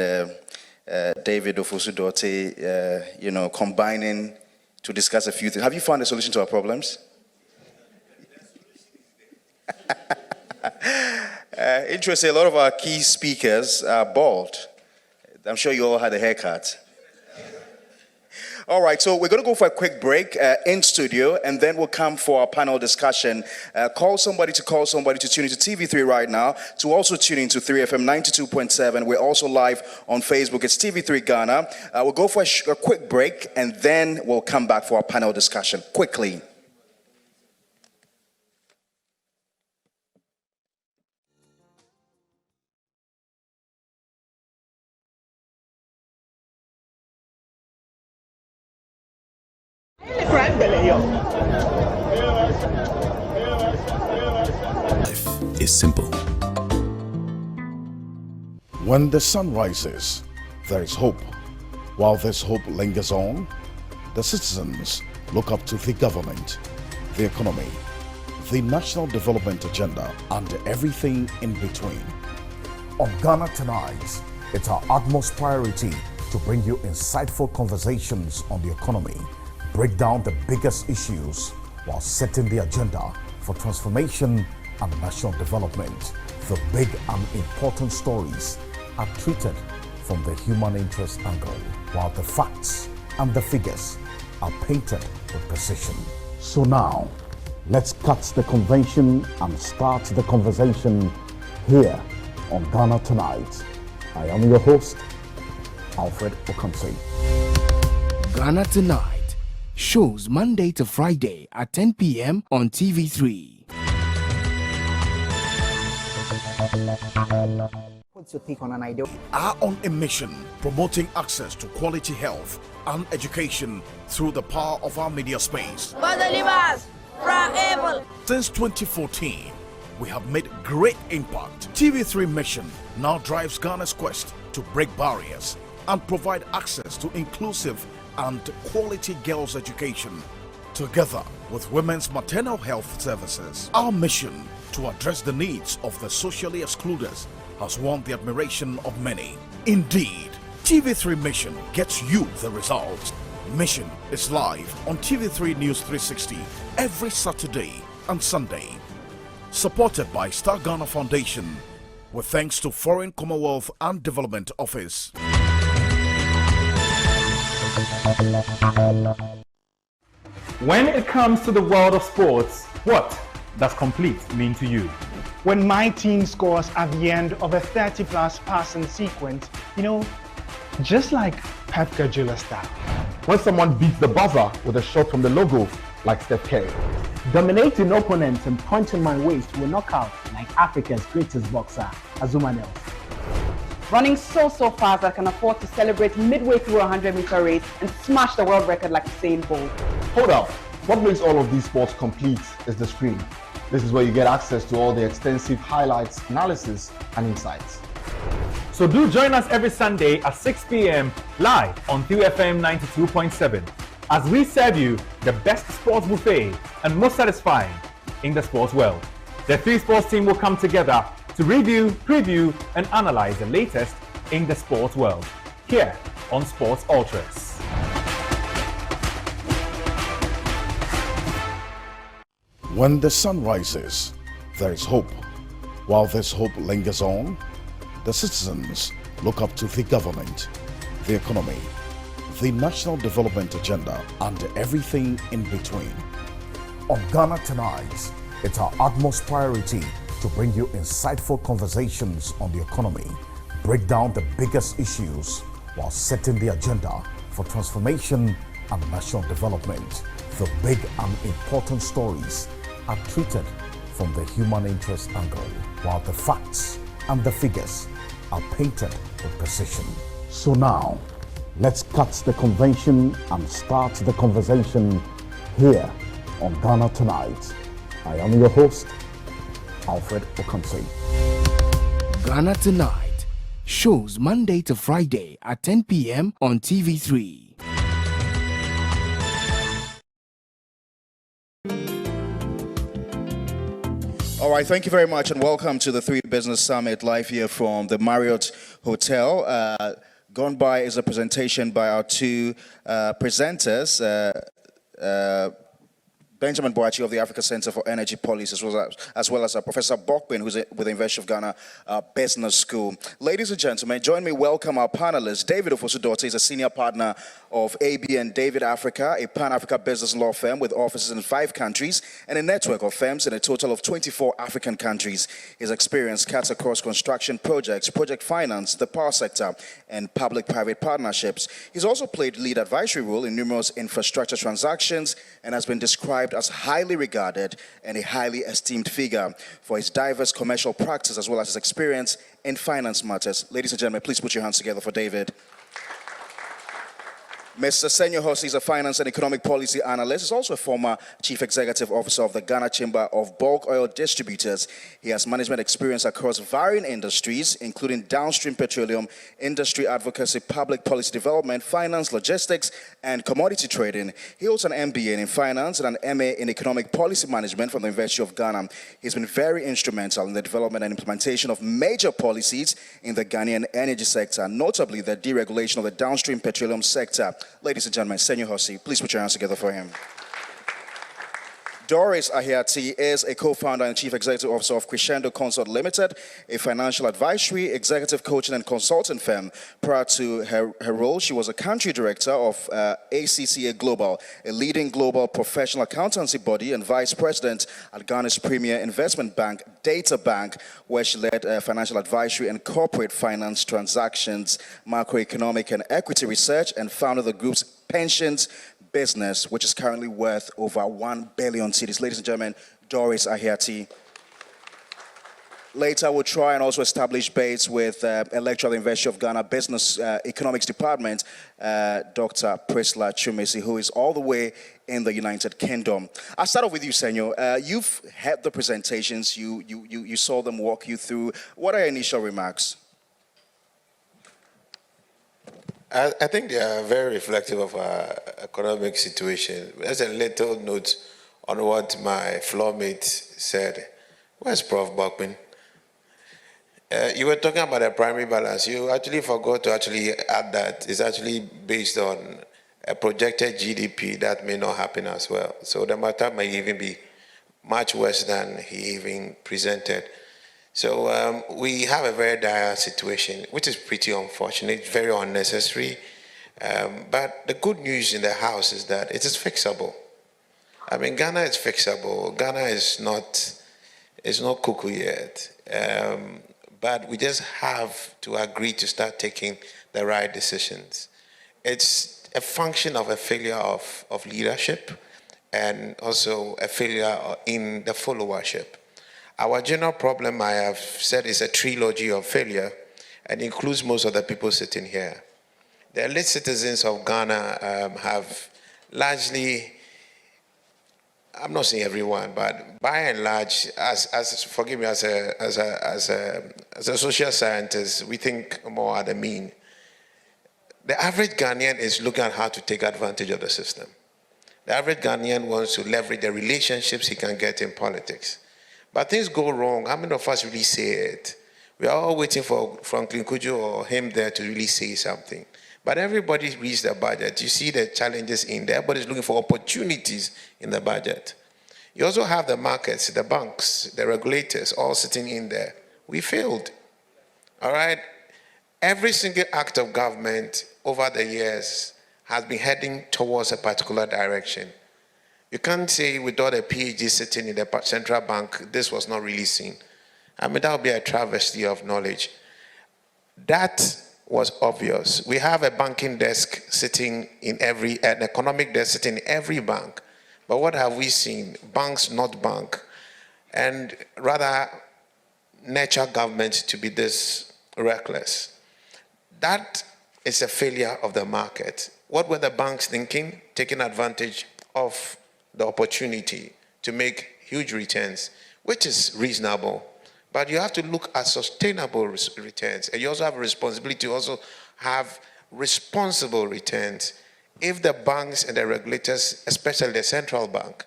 Speaker 1: David Ofosu-Dorte, combining to discuss a few things. Have you found a solution to our problems? Interesting, a lot of our key speakers are bald. I'm sure you all had a haircut. All right, so we're going to go for a quick break in studio, and then we'll come for our panel discussion. Call somebody to tune into TV3 right now, to also tune into 3FM 92.7. We're also live on Facebook. It's TV3 Ghana. We'll go for a quick break, and then we'll come back for our panel discussion. Quickly.
Speaker 5: Life is simple.
Speaker 6: When the sun rises, there is hope. While this hope lingers on, the citizens look up to the government, the economy, the national development agenda, and everything in between. On Ghana Tonight, it's our utmost priority to bring you insightful conversations on the economy, break down the biggest issues while setting the agenda for transformation and national development. The big and important stories are treated from the human interest angle, while the facts and the figures are painted with precision. So now, let's cut the convention and start the conversation here on Ghana Tonight. I am your host, Alfred Okamsi.
Speaker 7: Ghana Tonight shows Monday to Friday at 10 p.m. on TV3.
Speaker 8: What's your take on an idea?
Speaker 6: Are on a mission promoting access to quality health and education through the power of our media space.
Speaker 9: For the livers from evil.
Speaker 6: Since 2014, we have made great impact. TV3 mission now drives Ghana's quest to break barriers and provide access to inclusive and quality girls' education, together with women's maternal health services. Our mission to address the needs of the socially excluded has won the admiration of many. Indeed, TV3 Mission gets you the results. Mission is live on TV3 News 360 every Saturday and Sunday. Supported by Star Ghana Foundation, with thanks to Foreign Commonwealth and Development Office.
Speaker 10: When it comes to the world of sports, what does complete mean to you?
Speaker 11: When my team scores at the end of a 30-plus passing sequence, just like Pep Guardiola style.
Speaker 10: When someone beats the buzzer with a shot from the logo, like Steph Curry.
Speaker 11: Dominating opponents and punching my waist to a knockout, like Africa's greatest boxer, Azuma Nelson.
Speaker 12: Running so fast I can afford to celebrate midway through a 100-meter race and smash the world record like Usain Bolt.
Speaker 10: Hold up, what makes all of these sports complete is the screen. This is where you get access to all the extensive highlights, analysis, and insights. So do join us every Sunday at 6 p.m. live on 3FM 92.7 as we serve you the best sports buffet and most satisfying in the sports world. The 3 Sports team will come together to review, preview, and analyze the latest in the sports world here on Sports Ultras.
Speaker 6: When the sun rises, there is hope. While this hope lingers on, The citizens look up to the government, the economy, the national development agenda, and everything in between. On Ghana Tonight, it's our utmost priority to bring you insightful conversations on the economy, break down the biggest issues while setting the agenda for transformation and national development. The big and important stories are treated from the human interest angle, while the facts and the figures are painted with precision. So now, let's cut the convention and start the conversation here on Ghana Tonight. I am your host, Alfred Okamsi.
Speaker 7: Ghana Tonight shows Monday to Friday at 10 p.m. on TV3.
Speaker 1: All right, thank you very much and welcome to the 3Business Summit live here from the Marriott Hotel. Gone by is a presentation by our two presenters, Benjamin Boachi of the Africa Center for Energy Policy, as well as Professor Bokbin, who's with the University of Ghana Business School. Ladies and gentlemen, join me welcome our panelists. David Ofosu-Dorte is a senior partner of AB and David Africa, a Pan-Africa business law firm with offices in 5 countries and a network of firms in a total of 24 African countries. His experience cuts across construction projects, project finance, the power sector, and public-private partnerships. He's also played lead advisory role in numerous infrastructure transactions and has been described as highly regarded and a highly esteemed figure for his diverse commercial practice as well as his experience in finance matters. Ladies and gentlemen, please put your hands together for David. Mr. Senyo Hossi is a finance and economic policy analyst. He's also a former chief executive officer of the Ghana Chamber of Bulk Oil Distributors. He has management experience across varying industries, including downstream petroleum, industry advocacy, public policy development, finance, logistics, and commodity trading. He holds an MBA in finance and an MA in economic policy management from the University of Ghana. He's been very instrumental in the development and implementation of major policies in the Ghanaian energy sector, notably the deregulation of the downstream petroleum sector. Ladies and gentlemen, Senyo Hossi, please put your hands together for him. Doris Ahiati is a co-founder and chief executive officer of Crescendo Consult Limited, a financial advisory, executive coaching and consulting firm. Prior to her role, she was a country director of ACCA Global, a leading global professional accountancy body, and vice president at Ghana's premier investment bank, Data Bank, where she led financial advisory and corporate finance transactions, macroeconomic and equity research, and founded the group's pensions business, which is currently worth over 1 billion cedis. Ladies and gentlemen, Doris Ahiati. Later, we'll try and also establish base with a lecturer at the University of Ghana Business Economics Department, Dr. Priscilla Chumesi, who is all the way in the United Kingdom. I'll start off with you, Senyo. You've had the presentations, you saw them walk you through. What are your initial remarks?
Speaker 13: I think they are very reflective of our economic situation. There's a little note on what my floor mate said. Where's Prof. Bokbin? You were talking about a primary balance. You actually forgot to actually add that it's actually based on a projected GDP that may not happen as well. So the matter may even be much worse than he even presented. So we have a very dire situation, which is pretty unfortunate, very unnecessary. But the good news in the house is that it is fixable. I mean, Ghana is fixable. Ghana is not cuckoo yet. But we just have to agree to start taking the right decisions. It's a function of a failure of leadership and also a failure in the followership. Our general problem, I have said, is a trilogy of failure and includes most of the people sitting here. The elite citizens of Ghana have largely, I'm not saying everyone, but by and large, forgive me, as a social scientist, we think more at the mean. The average Ghanaian is looking at how to take advantage of the system. The average Ghanaian wants to leverage the relationships he can get in politics. But things go wrong. How many of us really say it? We are all waiting for Franklin Kujo or him there to really say something. But everybody reads the budget. You see the challenges in there. Everybody's looking for opportunities in the budget. You also have the markets, the banks, the regulators all sitting in there. We failed. All right? Every single act of government over the years has been heading towards a particular direction. You can't say without a PhD sitting in the central bank, this was not really seen. I mean, that would be a travesty of knowledge. That was obvious. We have a banking desk sitting in an economic desk sitting in every bank. But what have we seen? Banks not bank, and rather nurture government to be this reckless. That is a failure of the market. What were the banks thinking? Taking advantage of the opportunity to make huge returns, which is reasonable. But you have to look at sustainable returns. And you also have a responsibility to also have responsible returns. If the banks and the regulators, especially the central bank,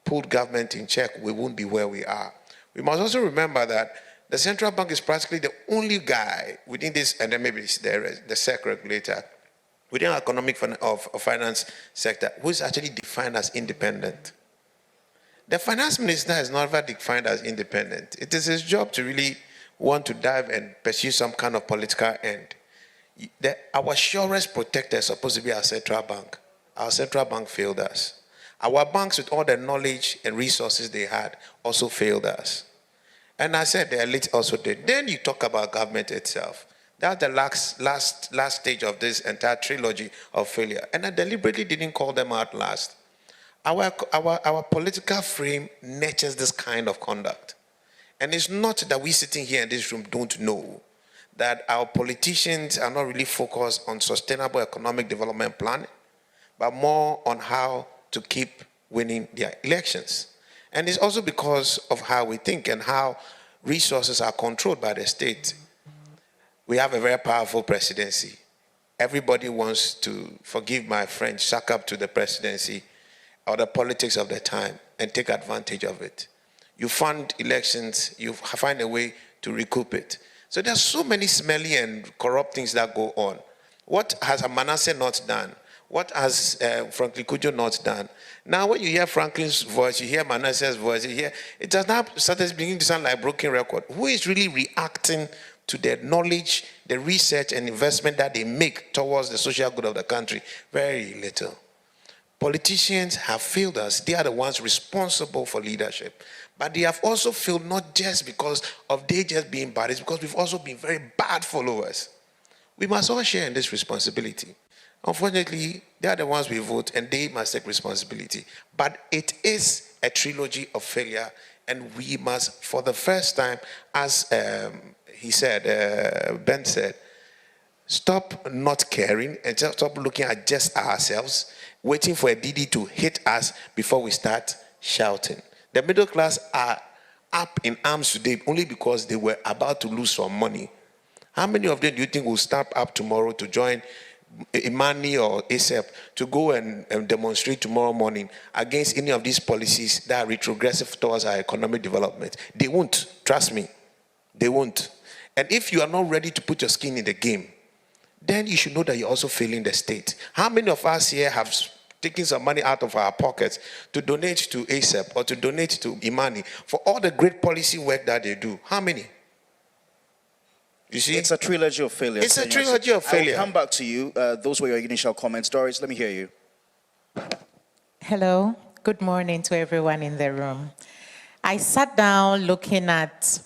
Speaker 13: put government in check, we won't be where we are. We must also remember that the central bank is practically the only guy within this, and then maybe it's the SEC regulator, within the economic finance sector, who is actually defined as independent. The finance minister is never defined as independent. It is his job to really want to dive and pursue some kind of political end. Our surest protector is supposed to be our central bank. Our central bank failed us. Our banks, with all the knowledge and resources they had, also failed us. And I said the elite also did. Then you talk about government itself. That's the last stage of this entire trilogy of failure. And I deliberately didn't call them out last. Our political frame nurtures this kind of conduct. And it's not that we sitting here in this room don't know that our politicians are not really focused on sustainable economic development planning, but more on how to keep winning their elections. And it's also because of how we think and how resources are controlled by the state. We have a very powerful presidency. Everybody wants to, forgive my French, suck up to the presidency or the politics of the time and take advantage of it. You fund elections, you find a way to recoup it. So there's so many smelly and corrupt things that go on. What has Manasseh not done? What has Franklin Kujo not done? Now when you hear Franklin's voice, you hear Manasseh's voice, you hear, it does not start beginning to sound like a broken record. Who is really reacting to the knowledge, the research and investment that they make towards the social good of the country? Very little. Politicians have failed us. They are the ones responsible for leadership. But they have also failed not just because of they just being bad, it's because we've also been very bad followers. We must all share in this responsibility. Unfortunately, they are the ones we vote and they must take responsibility. But it is a trilogy of failure, and we must, for the first time, as Ben said, stop not caring and just stop looking at just ourselves, waiting for a DD to hit us before we start shouting. The middle class are up in arms today only because they were about to lose some money. How many of them do you think will stand up tomorrow to join Imani or ASEP to go and demonstrate tomorrow morning against any of these policies that are retrogressive towards our economic development? They won't. Trust me. They won't. And if you are not ready to put your skin in the game, then you should know that you're also failing the state. How many of us here have taken some money out of our pockets to donate to ASEP or to donate to Imani for all the great policy work that they do? How many? You see?
Speaker 1: It's a trilogy of failure.
Speaker 13: It's a trilogy of failure.
Speaker 1: I'll come back to you. Those were your initial comments. Doris, let me hear you.
Speaker 14: Hello. Good morning to everyone in the room. I sat down looking at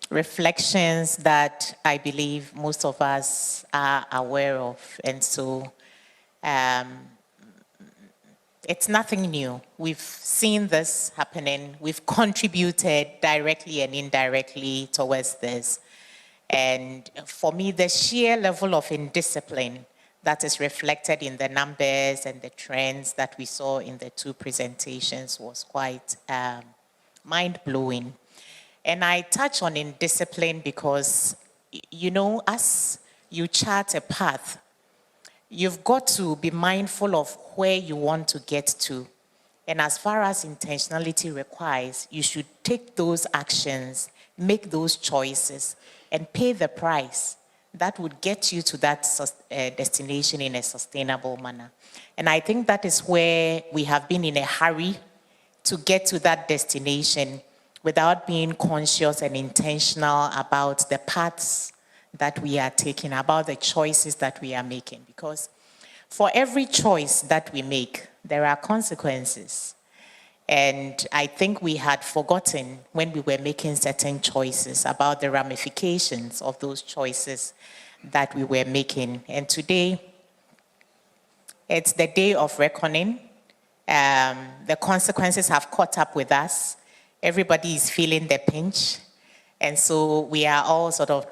Speaker 14: reflections that I believe most of us are aware of. And so it's nothing new. We've seen this happening. We've contributed directly and indirectly towards this. And for me, the sheer level of indiscipline that is reflected in the numbers and the trends that we saw in the two presentations was quite mind-blowing. And I touch on indiscipline because, you know, as you chart a path, you've got to be mindful of where you want to get to. And as far as intentionality requires, you should take those actions, make those choices, and pay the price that would get you to that destination in a sustainable manner. And I think that is where we have been in a hurry to get to that destination without being conscious and intentional about the paths that we are taking, about the choices that we are making. Because for every choice that we make, there are consequences. And I think we had forgotten when we were making certain choices about the ramifications of those choices that we were making. And today, it's the day of reckoning. The consequences have caught up with us. Everybody is feeling the pinch. And so we are all sort of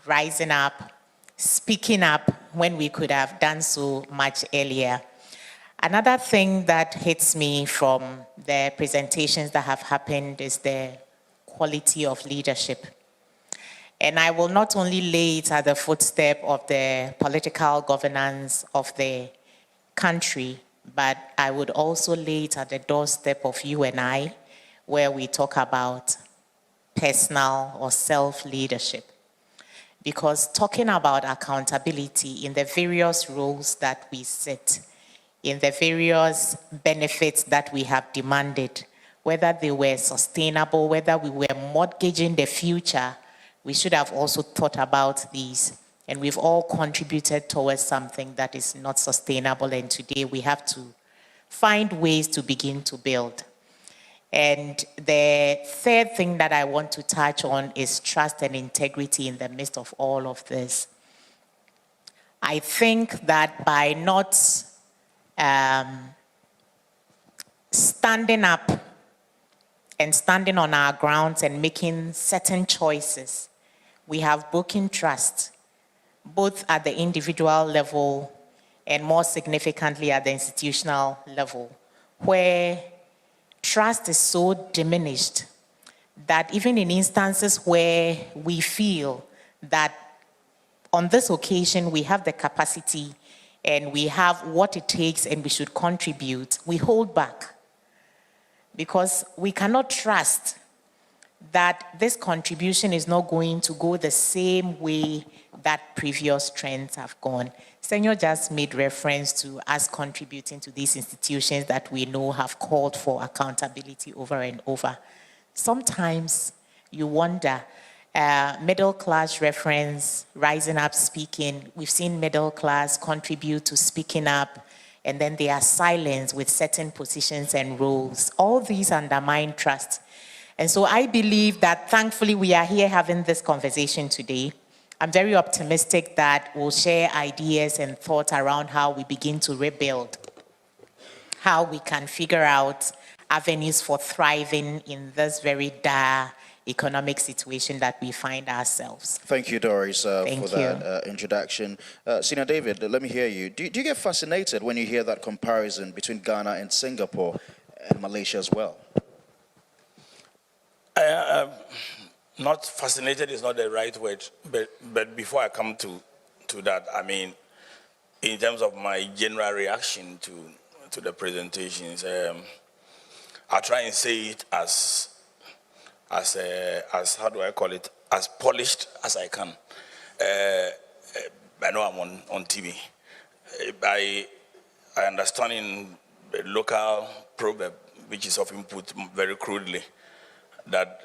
Speaker 14: rising up, speaking up when we could have done so much earlier. Another thing that hits me from the presentations that have happened is the quality of leadership. And I will not only lay it at the footstep of the political governance of the country, but I would also lay it at the doorstep of you and I, where we talk about personal or self-leadership. Because talking about accountability in the various roles that we sit, in the various benefits that we have demanded, whether they were sustainable, whether we were mortgaging the future, we should have also thought about these. And we've all contributed towards something that is not sustainable. And today we have to find ways to begin to build. And the third thing that I want to touch on is trust and integrity in the midst of all of this. I think that by not standing up and standing on our grounds and making certain choices, we have broken trust, both at the individual level and more significantly at the institutional level, where trust is so diminished that even in instances where we feel that on this occasion we have the capacity and we have what it takes and we should contribute, we hold back because we cannot trust that this contribution is not going to go the same way that previous trends have gone. Senor just made reference to us contributing to these institutions that we know have called for accountability over and over. Sometimes you wonder, middle class reference, rising up, speaking. We've seen middle class contribute to speaking up, and then they are silenced with certain positions and roles. All these undermine trust. And so I believe that thankfully we are here having this conversation today. I'm very optimistic that we'll share ideas and thoughts around how we begin to rebuild, how we can figure out avenues for thriving in this very dire economic situation that we find ourselves.
Speaker 1: Thank you, Doris, for that introduction. Senior David, let me hear you. Do you get fascinated when you hear that comparison between Ghana and Singapore and Malaysia as well?
Speaker 15: Not fascinated is not the right word, but before I come to that, I mean, in terms of my general reaction to the presentations, I try and say it as how do I call it, as polished as I can. I know I'm on TV. I understand in the local proverb, which is often put very crudely, that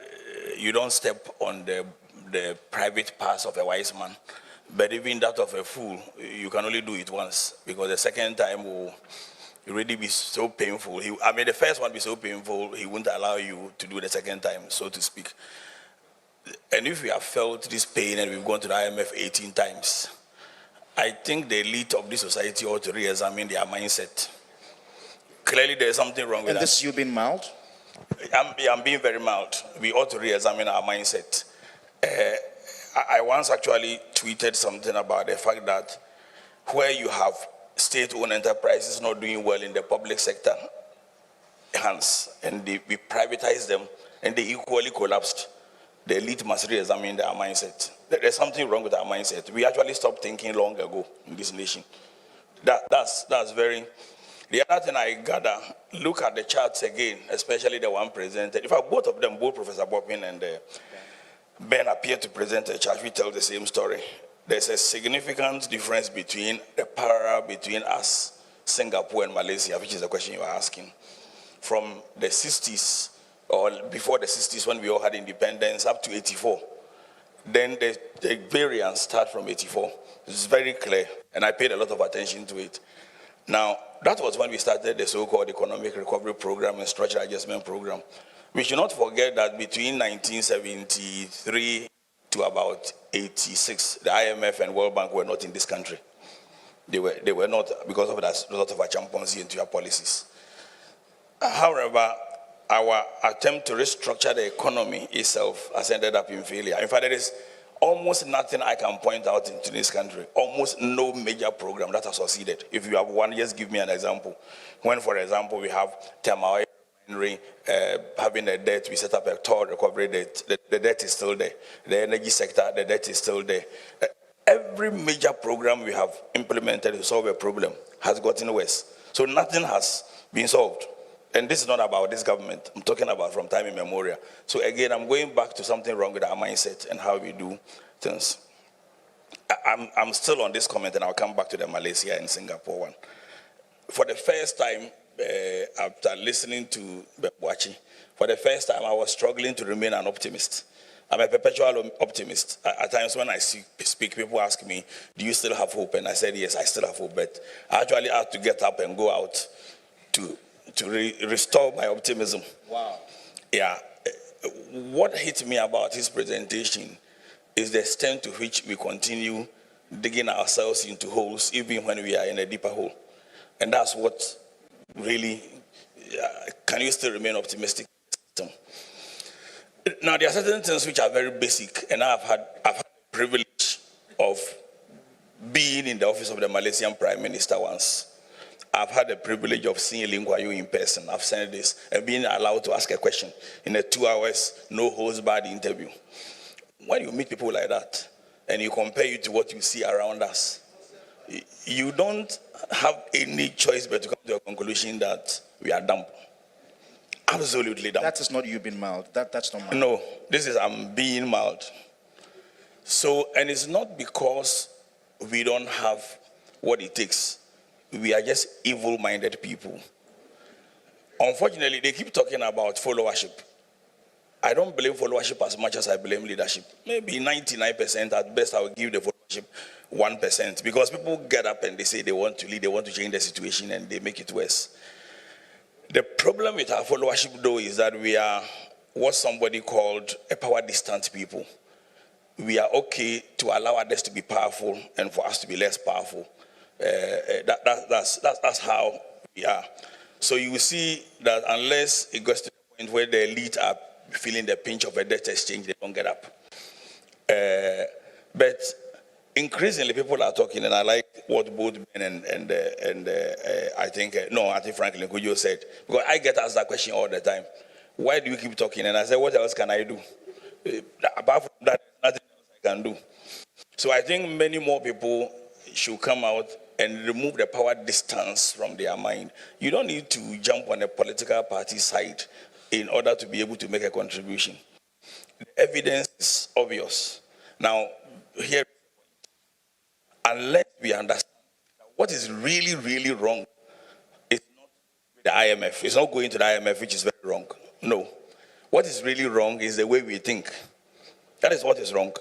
Speaker 15: you don't step on the private parts of a wise man, but even that of a fool, you can only do it once, because the second time will really be so painful. The first one will be so painful, he won't allow you to do the second time, so to speak. And if we have felt this pain and we've gone to the IMF 18 times, I think the elite of this society ought to re-examine their mindset. Clearly there's something wrong with that.
Speaker 1: And this you being mild?
Speaker 15: I'm being very mild. We ought to re-examine our mindset. I once actually tweeted something about the fact that where you have state-owned enterprises not doing well in the public sector hands, and we privatize them, and they equally collapsed, the elite must re-examine their mindset. There's something wrong with our mindset. We actually stopped thinking long ago in this nation. That's very... The other thing I gather, look at the charts again, especially the one presented. In fact, both of them, both Professor Boppin and Ben appear to present a chart which tells the same story. There's a significant difference between the parallel between us, Singapore and Malaysia, which is the question you are asking. From the 60s, or before the 60s when we all had independence, up to 84, Then the variance start from 84. It's very clear, and I paid a lot of attention to it. Now, that was when we started the so-called Economic Recovery Program and Structural Adjustment Program. We should not forget that between 1973 to about 86, the IMF and World Bank were not in this country. They were not, because of that, a lot of champions into their policies. However, our attempt to restructure the economy itself has ended up in failure. In fact, there is almost nothing I can point out into this country, almost no major program that has succeeded. If you have one, just give me an example. When, for example, we have Tamawa refinery having a debt, we set up a toll recovery debt. The debt is still there. The energy sector, the debt is still there. Every major program we have implemented to solve a problem has gotten worse. So nothing has been solved. And this is not about this government. I'm talking about from time immemorial. So again, I'm going back to something wrong with our mindset and how we do things. I'm still on this comment, and I'll come back to the Malaysia and Singapore one. For the first time, after listening to Bebwachi, for the first time, I was struggling to remain an optimist. I'm a perpetual optimist. At times when I speak, people ask me, do you still have hope? And I said, yes, I still have hope. But I actually had to get up and go out to restore my optimism. Wow. Yeah. What hit me about his presentation is the extent to which we continue digging ourselves into holes, even when we are in a deeper hole. And that's what really, can you still remain optimistic? Now, there are certain things which are very basic, and I've had the privilege of being in the office of the Malaysian Prime Minister once. I've had the privilege of seeing Lee Kuan Yew in person. I've seen this and being allowed to ask a question in a 2 hours, no holds barred interview. When you meet people like that and you compare it to what you see around us, you don't have any choice but to come to a conclusion that we are dumb. Absolutely dumb.
Speaker 1: That is not you being mild. That's not mild.
Speaker 15: No, this is I'm being mild. So, and it's not because we don't have what it takes. We are just evil-minded people. Unfortunately, they keep talking about followership. I don't blame followership as much as I blame leadership. Maybe 99% at best, I will give the followership 1%, because people get up and they say they want to lead, they want to change the situation, and they make it worse. The problem with our followership, though, is that we are what somebody called a power-distant people. We are okay to allow others to be powerful and for us to be less powerful. That's how we are. So you will see that unless it goes to the point where the elite are feeling the pinch of a debt exchange, they don't get up. But increasingly, people are talking, and I like what both Ben and I think Franklin Kujo said, because I get asked that question all the time. Why do you keep talking? And I said, what else can I do? Apart from that, nothing else I can do. So I think many more people should come out and remove the power distance from their mind. You don't need to jump on a political party side in order to be able to make a contribution. The evidence is obvious. Now, here, unless we understand what is really, really wrong, it's not with the IMF. It's not going to the IMF, which is very wrong. No. What is really wrong is the way we think. That is what is wrong.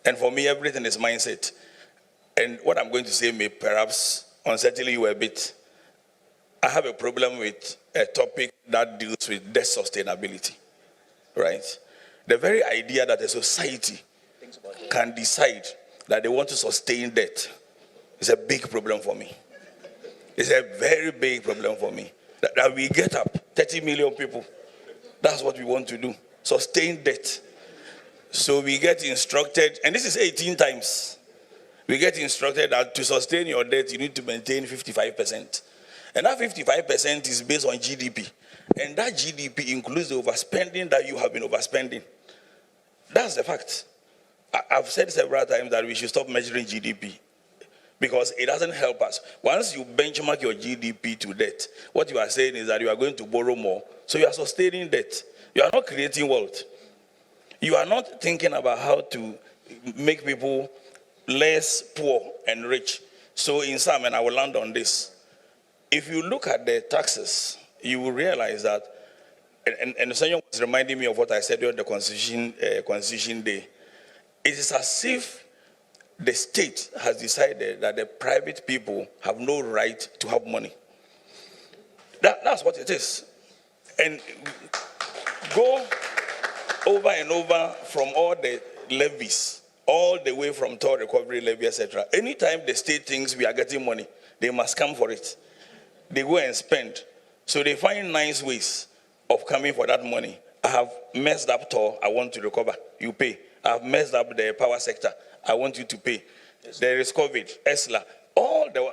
Speaker 15: And for me, everything is mindset. And what I'm going to say may perhaps unsettle you a bit. I have a problem with a topic that deals with debt sustainability, right? The very idea that a society can decide that they want to sustain debt is a big problem for me. It's a very big problem for me. That we get up, 30 million people, that's what we want to do, sustain debt. So we get instructed, and this is 18 times, we get instructed that to sustain your debt, you need to maintain 55%. And that 55% is based on GDP. And that GDP includes the overspending that you have been overspending. That's the fact. I've said several times that we should stop measuring GDP because it doesn't help us. Once you benchmark your GDP to debt, what you are saying is that you are going to borrow more. So you are sustaining debt. You are not creating wealth. You are not thinking about how to make people less poor and rich. So in sum, and I will land on this, if you look at the taxes, you will realize that, and someone was reminding me of what I said during the Constitution Day, it is as if the state has decided that the private people have no right to have money. That's what it is. And go over and over from all the levies, all the way from toll recovery levy, etc. Anytime the state thinks we are getting money, they must come for it. They go and spend. So they find nice ways of coming for that money. I have messed up toll, I want to recover, you pay. I have messed up the power sector, I want you to pay. There is COVID, ESLA,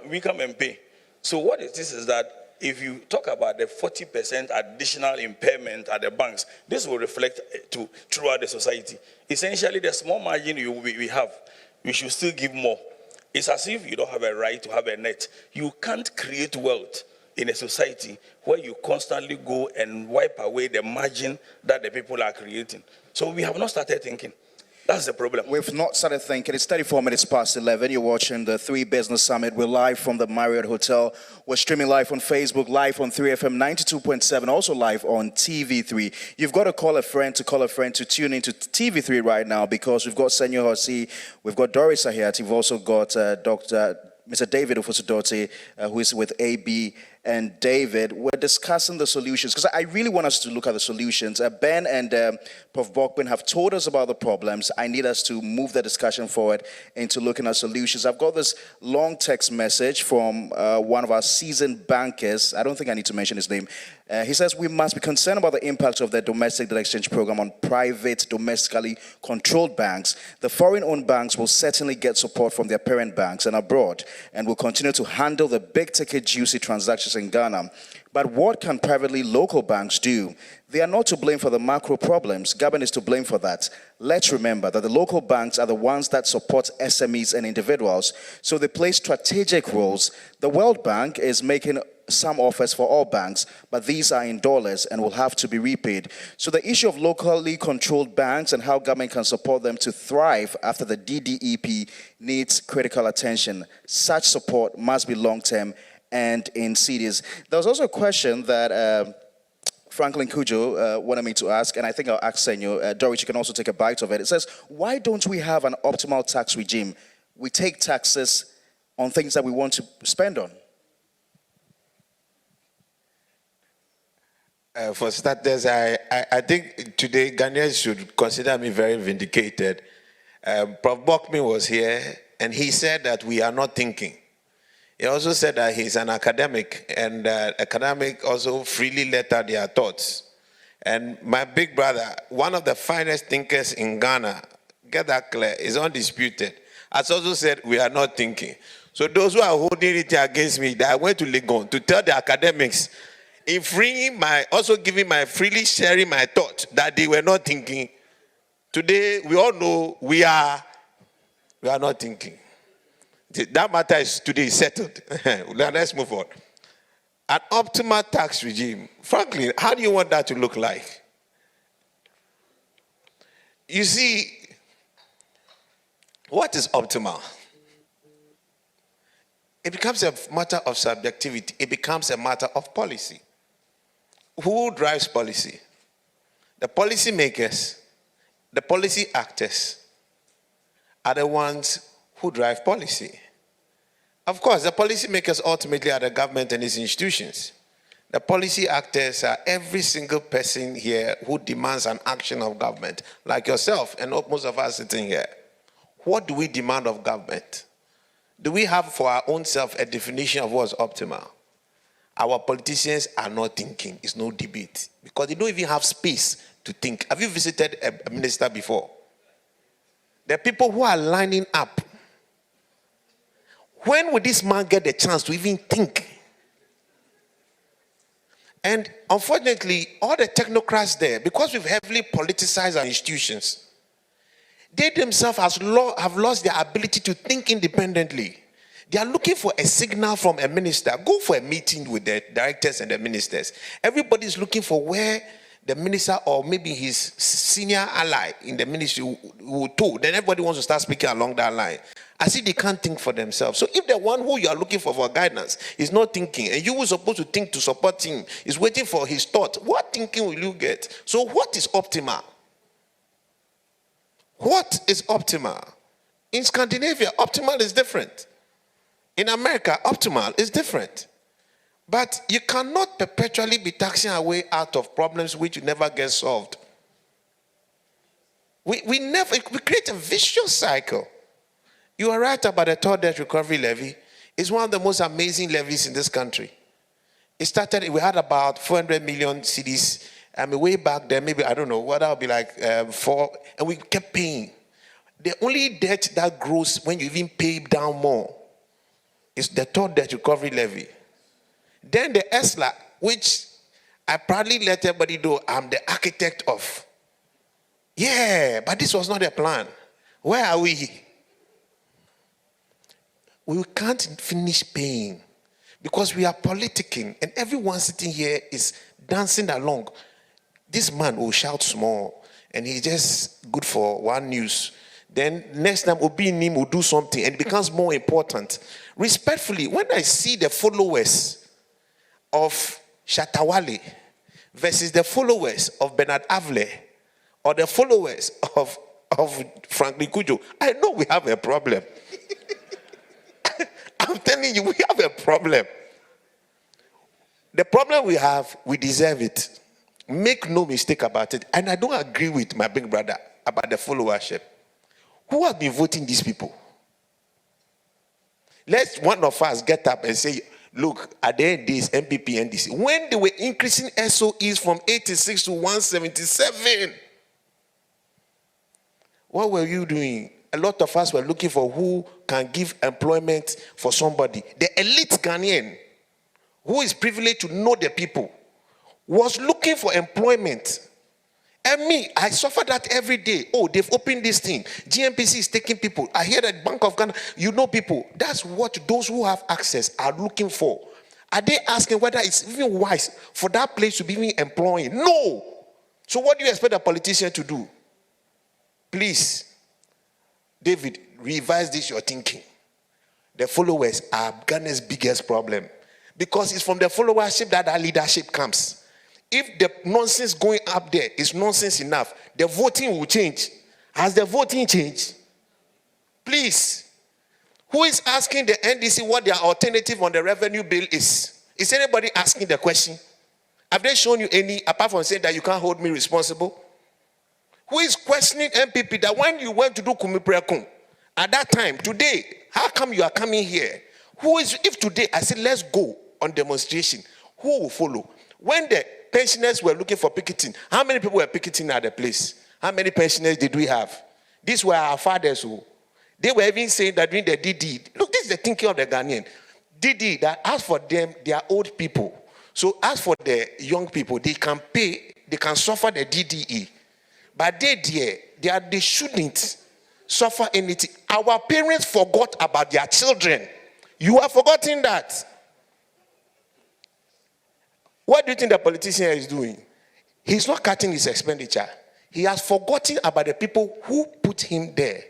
Speaker 15: we come and pay. So what it is that if you talk about the 40% additional impairment at the banks, this will reflect throughout the society. Essentially, the small margin we have, we should still give more. It's as if you don't have a right to have a net. You can't create wealth in a society where you constantly go and wipe away the margin that the people are creating. So we have not started thinking. That's the problem.
Speaker 1: We've not started thinking. It's 34 minutes past 11. You're watching the 3Business Summit. We're live from the Marriott Hotel. We're streaming live on Facebook, live on 3FM 92.7, also live on TV3. You've got to call a friend to tune into TV3 right now, because we've got Senor Hosi, we've got Doris Ahiat, we've also got Mr. David Ufosudote, who is with AB and David. We're discussing the solutions, because I really want us to look at the solutions. Ben and Prof. Bokpin have told us about the problems. I need us to move the discussion forward into looking at solutions. I've got this long text message from one of our seasoned bankers. I don't think I need to mention his name. He says, we must be concerned about the impact of the domestic debt exchange program on private, domestically controlled banks. The foreign-owned banks will certainly get support from their parent banks and abroad, and will continue to handle the big-ticket, juicy transactions in Ghana. But what can privately local banks do? They are not to blame for the macro problems. Government is to blame for that. Let's remember that the local banks are the ones that support SMEs and individuals, so they play strategic roles. The World Bank is making some offers for all banks, but these are in dollars and will have to be repaid. So the issue of locally controlled banks and how government can support them to thrive after the DDEP needs critical attention. Such support must be long-term and insidious. There was also a question that Franklin Kujo wanted me to ask, and I think I'll ask Senor. Doris, you can also take a bite of it. It says, why don't we have an optimal tax regime? We take taxes on things that we want to spend on.
Speaker 13: For starters, I think today Ghanaians should consider me very vindicated. Prof. Bokpin was here, and he said that we are not thinking. He also said that he's an academic, and academics also freely let out their thoughts. And my big brother, one of the finest thinkers in Ghana, get that clear, is undisputed, has also said we are not thinking. So those who are holding it against me, that I went to Legon to tell the academics, in freeing freely sharing my thoughts, that they were not thinking. Today, we all know we are not thinking. That matter is today settled. Now let's move on. An optimal tax regime. Frankly, how do you want that to look like? You see, what is optimal? It becomes a matter of subjectivity. It becomes a matter of policy. Who drives policy? The policy makers, the policy actors are the ones who drive policy. Of course, the policy makers ultimately are the government and its institutions. The policy actors are every single person here who demands an action of government, like yourself and most of us sitting here. What do we demand of government? Do we have for our own self a definition of what's optimal? Our politicians are not thinking. It's no debate, because they don't even have space to think. Have you visited a minister before? The people who are lining up, when will this man get the chance to even think? And unfortunately, all the technocrats there, because we've heavily politicized our institutions, they themselves have lost their ability to think independently. They are looking for a signal from a minister. Go for a meeting with the directors and the ministers. Everybody's looking for where the minister or maybe his senior ally in the ministry will talk. Then everybody wants to start speaking along that line. As if they can't think for themselves. So if the one who you are looking for guidance is not thinking, and you were supposed to think to support him, is waiting for his thought, what thinking will you get? So what is optimal? What is optimal? In Scandinavia, optimal is different. In America, optimal is different. But you cannot perpetually be taxing our way out of problems which never get solved. We create a vicious cycle. You are right about the third debt recovery levy. It's one of the most amazing levies in this country. It started, we had about 400 million cedis. I mean, way back then, maybe, I don't know, what that would be like, and we kept paying. The only debt that grows when you even pay down more is the third debt recovery levy. Then the ESLA, which I proudly let everybody know I'm the architect of. Yeah, but this was not a plan. Where are we? We can't finish paying because we are politicking and everyone sitting here is dancing along. This man will shout small and he's just good for one news. Then next time Obi Nim will do something and it becomes more important. Respectfully, when I see the followers of Shatawale versus the followers of Bernard Avle or the followers of Franklin Kujo, I know we have a problem. I'm telling you, we have a problem. The problem we have, we deserve it. Make no mistake about it. And I don't agree with my big brother about the followership. Who has been voting these people? Let one of us get up and say, look, at the end this MPP NDC, when they were increasing SOEs from 86 to 177, what were you doing? A lot of us were looking for who can give employment for somebody. The elite Ghanaian, who is privileged to know the people, was looking for employment. And me, I suffer that every day. Oh, they've opened this thing. GMPC is taking people. I hear that Bank of Ghana, you know people. That's what those who have access are looking for. Are they asking whether it's even wise for that place to be even employing? No. So what do you expect a politician to do? Please, David, revise this your thinking. The followers are Ghana's biggest problem. Because it's from the followership that our leadership comes. If the nonsense going up there is nonsense enough, the voting will change. Has the voting changed? Please. Who is asking the NDC what their alternative on the revenue bill is? Is anybody asking the question? Have they shown you any, apart from saying that you can't hold me responsible? Who is questioning MPP that when you went to do Kumiprekum, at that time, today, how come you are coming here? Who is, if today I said let's go on demonstration, who will follow? When the pensioners were looking for picketing, how many people were picketing at the place? How many pensioners did we have? These were our fathers who, they were even saying that during the DD, look, this is the thinking of the Ghanaian. DD, that as for them, they are old people. So as for the young people, they can pay, they can suffer the DDE. But they shouldn't suffer anything. Our parents forgot about their children. You have forgotten that. What do you think the politician is doing? He's not cutting his expenditure. He has forgotten about the people who put him there.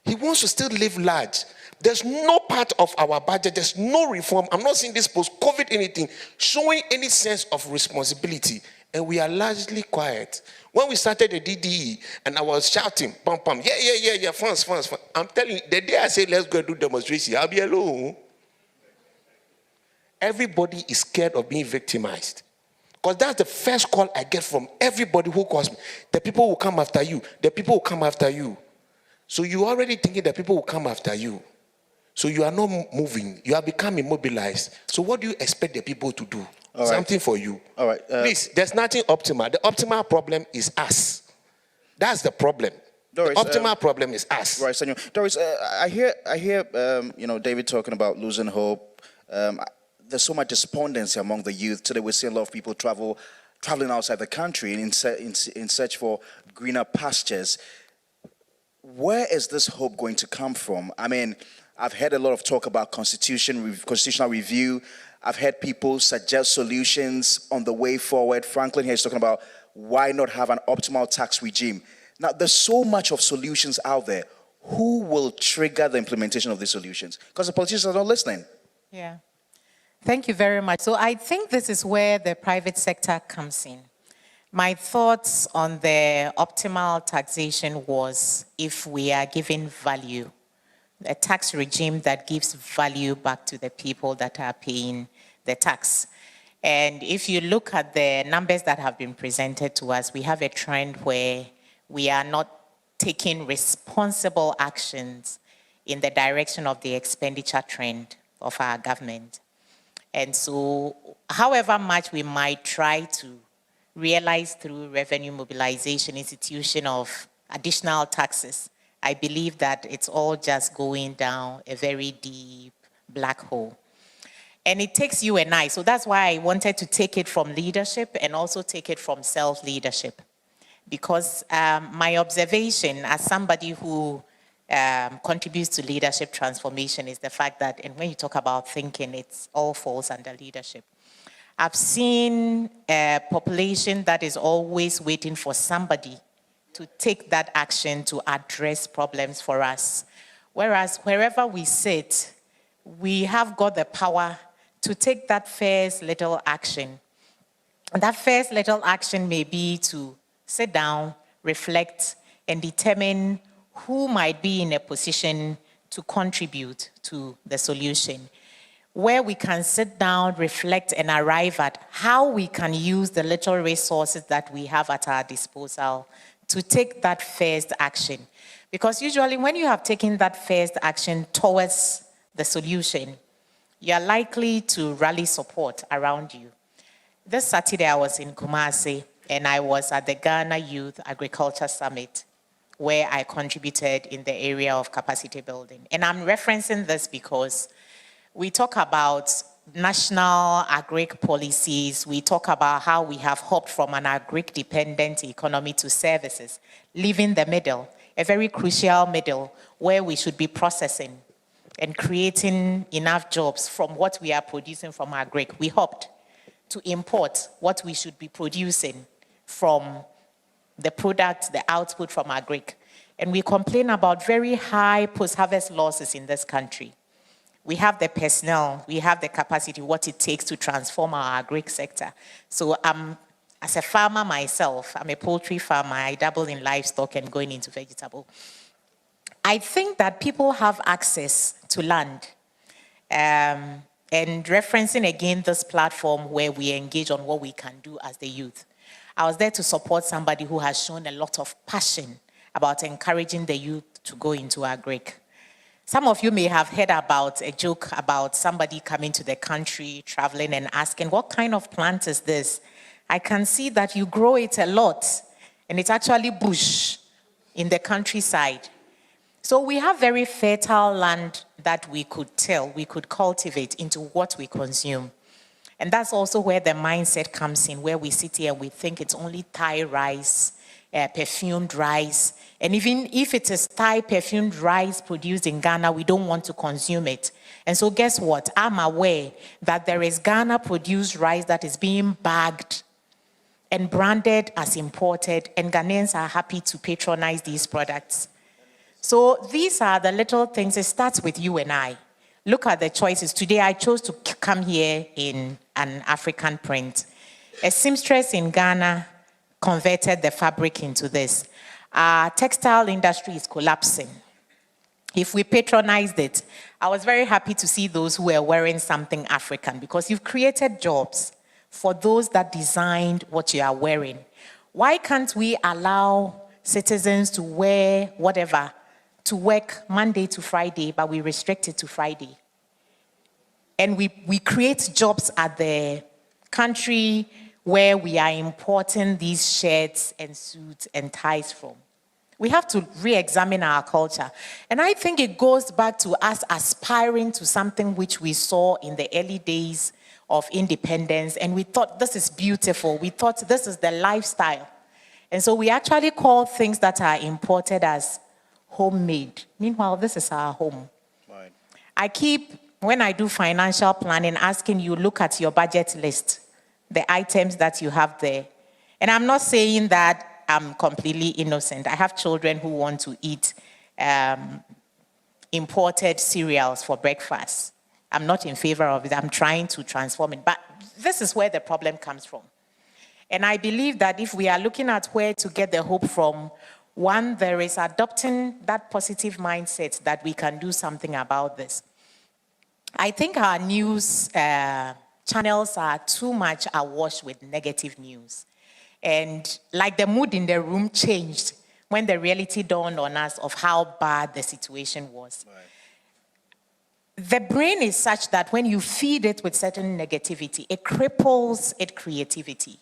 Speaker 13: He wants to still live large. There's no part of our budget, there's no reform. I'm not seeing this post-COVID anything showing any sense of responsibility. And we are largely quiet. When we started the DDE and I was shouting, pam, pam, yeah, funds. I'm telling you, the day I say let's go do demonstration, I'll be alone. Everybody is scared of being victimized. Because that's the first call I get from everybody who calls me. The people will come after you. The people will come after you. So you're already thinking that people will come after you. So you are not moving. You have become immobilized. So what do you expect the people to do? All something right. For you. All right. Please, there's nothing optimal. The optimal problem is us. That's the problem. Doris, the optimal problem is us.
Speaker 1: Right, Senor. Doris, I hear David talking about losing hope. There's so much despondency among the youth. Today we're seeing a lot of people traveling outside the country in search for greener pastures. Where is this hope going to come from? I mean, I've heard a lot of talk about constitutional review. I've heard people suggest solutions on the way forward. Franklin here is talking about why not have an optimal tax regime. Now, there's so much of solutions out there. Who will trigger the implementation of these solutions? Because the politicians are not listening.
Speaker 14: Yeah. Thank you very much. So I think this is where the private sector comes in. My thoughts on the optimal taxation was if we are giving value, a tax regime that gives value back to the people that are paying the tax. And if you look at the numbers that have been presented to us, we have a trend where we are not taking responsible actions in the direction of the expenditure trend of our government. And so, however much we might try to realize through revenue mobilization, institution of additional taxes, I believe that it's all just going down a very deep black hole. And it takes you and I, so that's why I wanted to take it from leadership and also take it from self-leadership. Because my observation as somebody who contributes to leadership transformation is the fact that, and when you talk about thinking, it all falls under leadership. I've seen a population that is always waiting for somebody to take that action to address problems for us. Whereas wherever we sit, we have got the power to take that first little action. And that first little action may be to sit down, reflect, and determine who might be in a position to contribute to the solution, where we can sit down, reflect, and arrive at how we can use the little resources that we have at our disposal to take that first action. Because usually when you have taken that first action towards the solution, you're likely to rally support around you. This Saturday I was in Kumasi, and I was at the Ghana Youth Agriculture Summit, where I contributed in the area of capacity building. And I'm referencing this because we talk about national agric policies. We talk about how we have hopped from an agric-dependent economy to services, leaving the middle, a very crucial middle, where we should be processing and creating enough jobs from what we are producing from agric. We hopped to import what we should be producing from the product, the output from agric. And we complain about very high post-harvest losses in this country. We have the personnel, we have the capacity, what it takes to transform our agric sector. So as a farmer myself, I'm a poultry farmer, I dabble in livestock and going into vegetable. I think that people have access to land. And referencing again this platform where we engage on what we can do as the youth. I was there to support somebody who has shown a lot of passion about encouraging the youth to go into agric. Some of you may have heard about a joke about somebody coming to the country, traveling and asking, what kind of plant is this? I can see that you grow it a lot, and it's actually bush in the countryside. So we have very fertile land that we could till, we could cultivate into what we consume. And that's also where the mindset comes in, where we sit here and we think it's only Thai rice, perfumed rice. And even if it is Thai perfumed rice produced in Ghana, we don't want to consume it. And so guess what? I'm aware that there is Ghana-produced rice that is being bagged and branded as imported, and Ghanaians are happy to patronize these products. So these are the little things. It starts with you and I. Look at the choices. Today I chose to come here in an African print. A seamstress in Ghana converted the fabric into this. Our textile industry is collapsing. If we patronized it, I was very happy to see those who were wearing something African, because you've created jobs for those that designed what you are wearing. Why can't we allow citizens to wear whatever, to work Monday to Friday, but we restrict it to Friday? And we create jobs at the country where we are importing these shirts and suits and ties from. We have to re-examine our culture. And I think it goes back to us aspiring to something which we saw in the early days of independence, and we thought this is beautiful. We thought this is the lifestyle. And so we actually call things that are imported as homemade. Meanwhile, this is our home. Right. I keep, when I do financial planning, asking you, look at your budget list, the items that you have there. And I'm not saying that I'm completely innocent. I have children who want to eat imported cereals for breakfast. I'm not in favor of it. I'm trying to transform it. But this is where the problem comes from. And I believe that if we are looking at where to get the hope from, one, there is adopting that positive mindset that we can do something about this. I think our news channels are too much awash with negative news. And like the mood in the room changed when the reality dawned on us of how bad the situation was. Right. The brain is such that when you feed it with certain negativity, it cripples its creativity.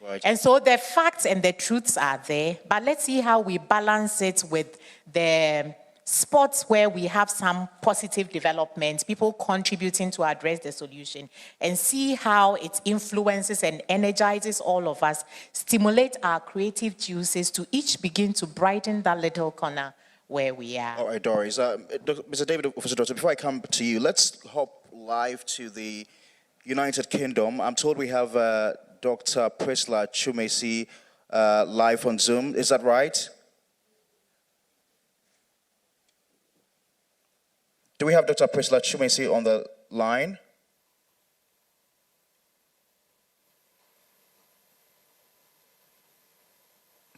Speaker 14: Right. And so the facts and the truths are there, but let's see how we balance it with the spots where we have some positive development, people contributing to address the solution, and see how it influences and energizes all of us, stimulate our creative juices to each begin to brighten that little corner where we are.
Speaker 1: All right, Doris. Mr. David Officer, before I come to you, let's hop live to the United Kingdom. I'm told we have Dr. Priscilla Chumesi live on Zoom. Is that right? Do we have Dr. Priscilla Chumesi on the line?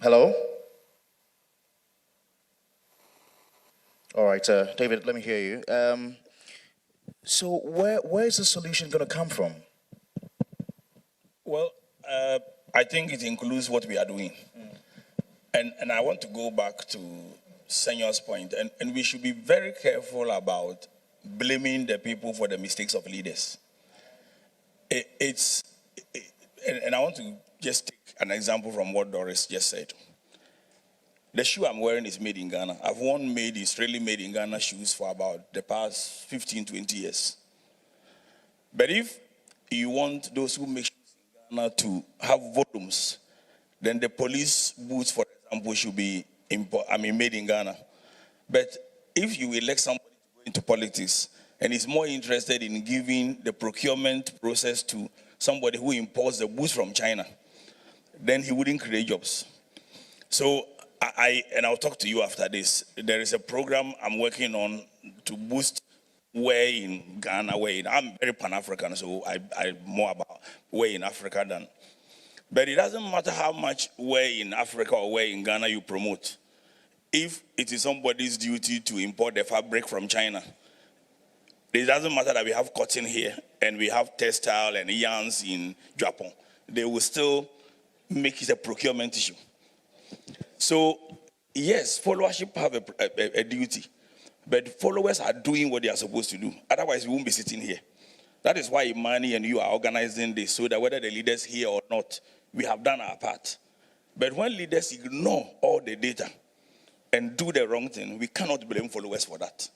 Speaker 1: Hello? All right, David, let me hear you. So where is the solution going to come from?
Speaker 15: Well, I think it includes what we are doing. And I want to go back to Senyor's point, and we should be very careful about blaming the people for the mistakes of leaders. And I want to just take an example from what Doris just said. The shoe I'm wearing is made in Ghana. I've worn Israeli made in Ghana shoes for about the past 15, 20 years. But if you want those who make shoes in Ghana to have volumes, then the police boots, for example, should be made in Ghana. But if you elect somebody to go into politics and is more interested in giving the procurement process to somebody who imports the boots from China, then he wouldn't create jobs. So I'll talk to you after this. There is a program I'm working on to boost wear in Ghana. I'm very Pan-African, so I'm more about wear in Africa than. But it doesn't matter how much wear in Africa or wear in Ghana you promote. If it is somebody's duty to import the fabric from China, it doesn't matter that we have cotton here and we have textile and yarns in Japan. They will still make it a procurement issue. So, yes, followership have a duty, but followers are doing what they are supposed to do. Otherwise, we won't be sitting here. That is why Imani and you are organizing this, so that whether the leaders here or not, we have done our part. But when leaders ignore all the data and do the wrong thing, we cannot blame followers for that.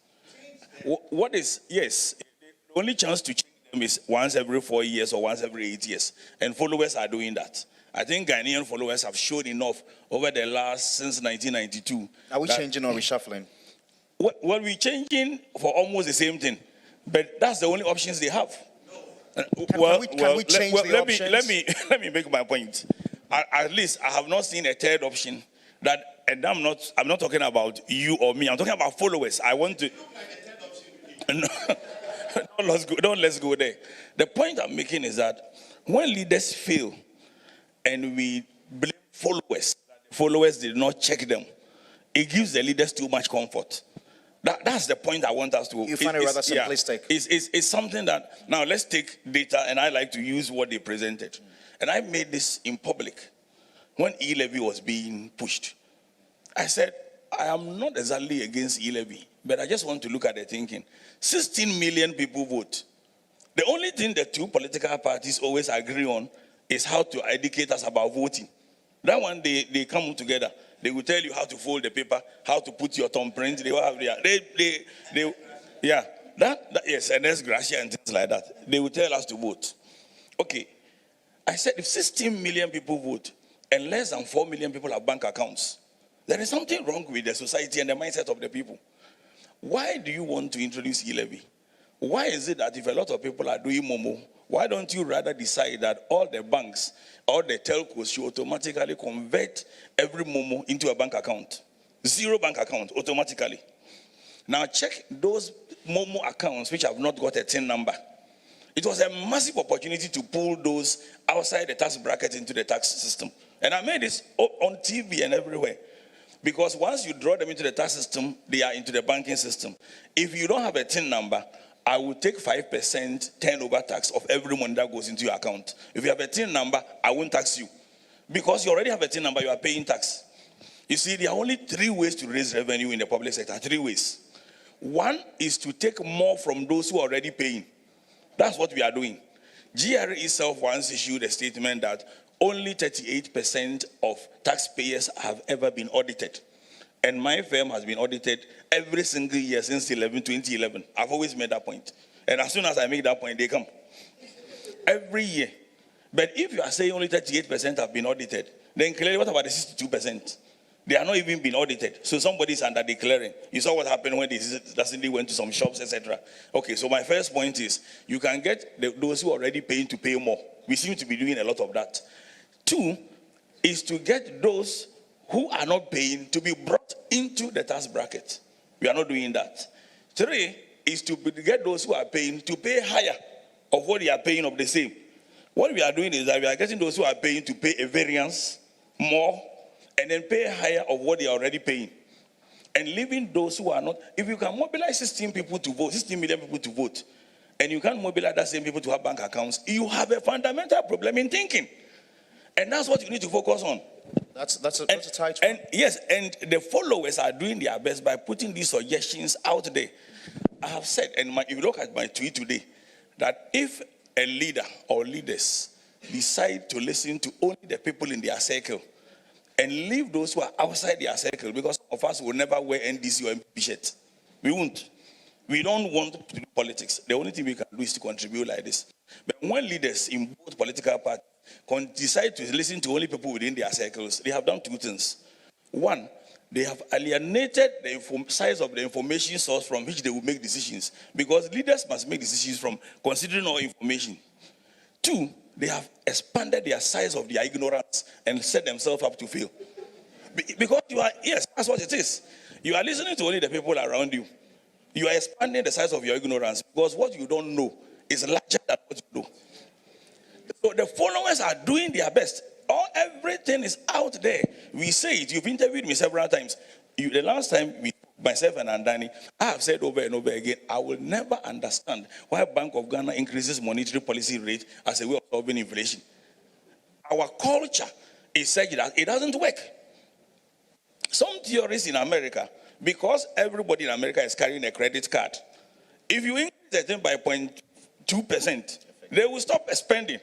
Speaker 15: Yes, the only chance to change them is once every 4 years or once every 8 years. And followers are doing that. I think Ghanaian followers have shown enough over the since 1992.
Speaker 1: Are we changing or reshuffling?
Speaker 15: Well, we're changing for almost the same thing. But that's the only options they have.
Speaker 1: Can we change the options?
Speaker 15: Let me make my point. At least I have not seen a third option that, and I'm not talking about you or me. I'm talking about followers. I want to. No, let's go there. The point I'm making is that when leaders fail and we blame followers did not check them, it gives the leaders too much comfort. That's the point I want us to.
Speaker 1: You find it rather simplistic.
Speaker 15: It's something that, now let's take data, and I like to use what they presented. And I made this in public. When e-levy was being pushed, I said, I am not exactly against e-levy, but I just want to look at the thinking. 16 million people vote. The only thing the two political parties always agree on is how to educate us about voting. That one, they come together. They will tell you how to fold the paper, how to put your thumbprint. They will have yes, and there's Gracia and things like that. They will tell us to vote. Okay, I said if 16 million people vote and less than 4 million people have bank accounts, there is something wrong with the society and the mindset of the people. Why do you want to introduce e-levy? Why is it that if a lot of people are doing Momo, why don't you rather decide that all the banks, all the telcos should automatically convert every Momo into a bank account? 0 bank account, automatically. Now check those Momo accounts which have not got a TIN number. It was a massive opportunity to pull those outside the tax bracket into the tax system. And I made this on TV and everywhere. Because once you draw them into the tax system, they are into the banking system. If you don't have a TIN number, I will take 5% turnover tax of every money that goes into your account. If you have a TIN number, I won't tax you. Because you already have a TIN number, you are paying tax. You see, there are only 3 ways to raise revenue in the public sector. 3 ways. One is to take more from those who are already paying. That's what we are doing. GRA itself once issued a statement that only 38% of taxpayers have ever been audited. And my firm has been audited every single year since 2011. I've always made that point. And as soon as I make that point, they come. Every year. But if you are saying only 38% have been audited, then clearly what about the 62%? They are not even been audited. So somebody is under declaring. You saw what happened when they went to some shops, etc. Okay, so my first point is you can get those who are already paying to pay more. We seem to be doing a lot of that. 2 is to get those who are not paying to be brought into the tax bracket. We are not doing that. 3 is to get those who are paying to pay higher of what they are paying of the same. What we are doing is that we are getting those who are paying to pay a variance more and then pay higher of what they are already paying. And leaving those who are not. If you can mobilize 16 people to vote, 16 million people to vote, and you can't mobilize that same people to have bank accounts, you have a fundamental problem in thinking. And that's what you need to focus on.
Speaker 1: That's a tight one.
Speaker 15: And yes, and the followers are doing their best by putting these suggestions out there. I have said, and if you look at my tweet today, that if a leader or leaders decide to listen to only the people in their circle and leave those who are outside their circle, because some of us will never wear NDC or MP shirt. We won't. We don't want to do politics. The only thing we can do is to contribute like this. But when leaders in both political parties decide to listen to only people within their circles, they have done 2 things. 1, they have alienated the size of the information source from which they will make decisions, because leaders must make decisions from considering all information. 2, they have expanded their size of their ignorance and set themselves up to fail. Because yes, that's what it is. You are listening to only the people around you. You are expanding the size of your ignorance, because what you don't know is larger than what you know. So the followers are doing their best. Everything is out there. We say it. You've interviewed me several times. The last time myself and Andani, I have said over and over again, I will never understand why Bank of Ghana increases monetary policy rate as a way of solving inflation. Our culture is such that it doesn't work. Some theories in America, because everybody in America is carrying a credit card, if you increase the thing by 0.2%, they will stop spending.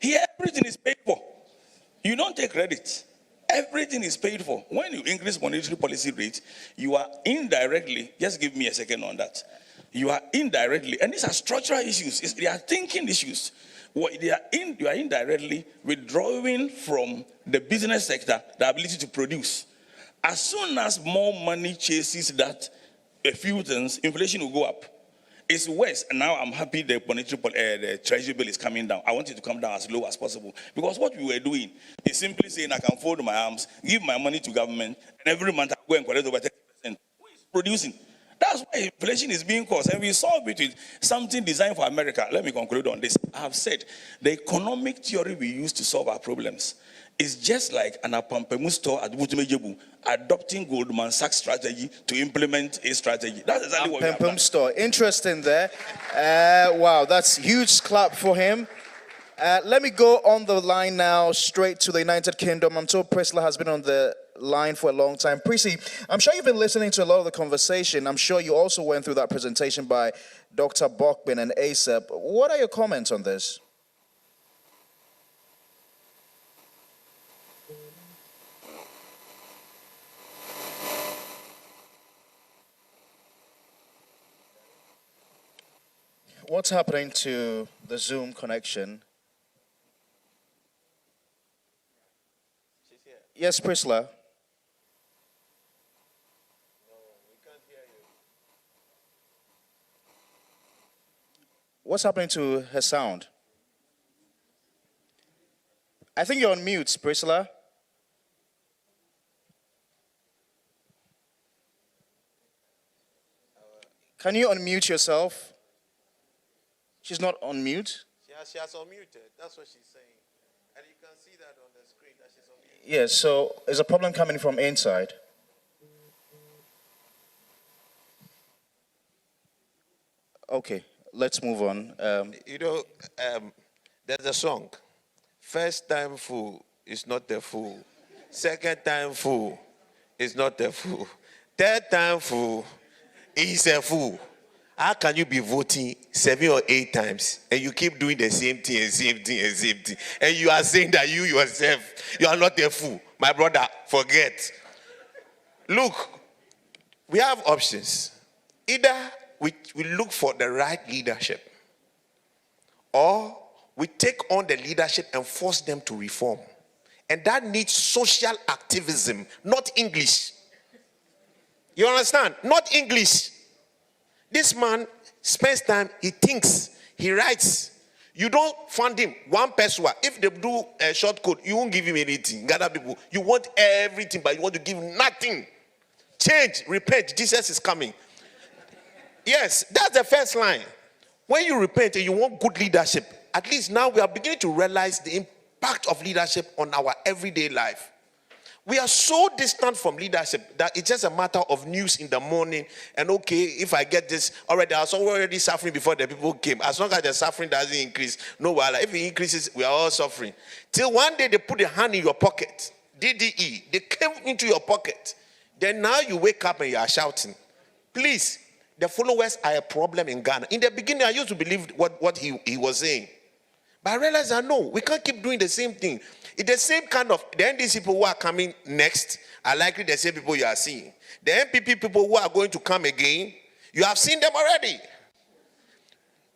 Speaker 15: Here, everything is paid for. You don't take credit. Everything is paid for. When you increase monetary policy rate, you are indirectly, just give me a second on that. You are indirectly, and these are structural issues. They are thinking issues. You are indirectly withdrawing from the business sector the ability to produce. As soon as more money chases that, a few things, inflation will go up. It's worse. And now I'm happy the the treasury bill is coming down. I want it to come down as low as possible. Because what we were doing is simply saying I can fold my arms, give my money to government, and every month I go and collect over 30%. Who is producing? That's why inflation is being caused. And we solve it with something designed for America. Let me conclude on this. I have said the economic theory we use to solve our problems is just like an Apampemu store at Butumejebu adopting Goldman Sachs strategy to implement a strategy. That's exactly what we have done.
Speaker 1: Store. Interesting there. Wow, that's huge clap for him. Let me go on the line now straight to the United Kingdom. I'm told Priscilla has been on the line for a long time. Prissy, I'm sure you've been listening to a lot of the conversation. I'm sure you also went through that presentation by Dr. Bokbin and ASAP. What are your comments on this? What's happening to the Zoom connection? Yes, Priscilla.
Speaker 13: No, we can't hear you.
Speaker 1: What's happening to her sound? I think you're on mute, Priscilla. Can you unmute yourself? She's not on mute?
Speaker 13: She has unmuted. That's what she's saying. And you can see that on the screen that she's unmuted.
Speaker 1: Yes, so is a problem coming from inside? Okay, let's move on.
Speaker 13: There's a song. First time fool is not a fool. Second time fool is not a fool. Third time fool is a fool. How can you be voting 7 or 8 times and you keep doing the same thing and same thing and same thing? And you are saying that you yourself, you are not a fool. My brother, forget. Look, we have options. Either we look for the right leadership, or we take on the leadership and force them to reform. And that needs social activism, not English. You understand? Not English. This man spends time, he thinks, he writes. You don't fund him one person. If they do a short code, you won't give him anything. Gather people, you want everything, but you want to give nothing. Change, repent, Jesus is coming. Yes, that's the first line. When you repent and you want good leadership, at least now we are beginning to realize the impact of leadership on our everyday life. We are so distant from leadership that it's just a matter of news in the morning. And okay, if I get this, already I was already suffering before the people came. As long as the suffering doesn't increase, no while if it increases, we are all suffering. Till one day they put a hand in your pocket, DDE, they came into your pocket. Then now you wake up and you are shouting. Please, the followers are a problem in Ghana. In the beginning, I used to believe what he was saying. But I realized that no, we can't keep doing the same thing. It's the same kind of, the NDC people who are coming next are likely the same people you are seeing. The MPP people who are going to come again, you have seen them already.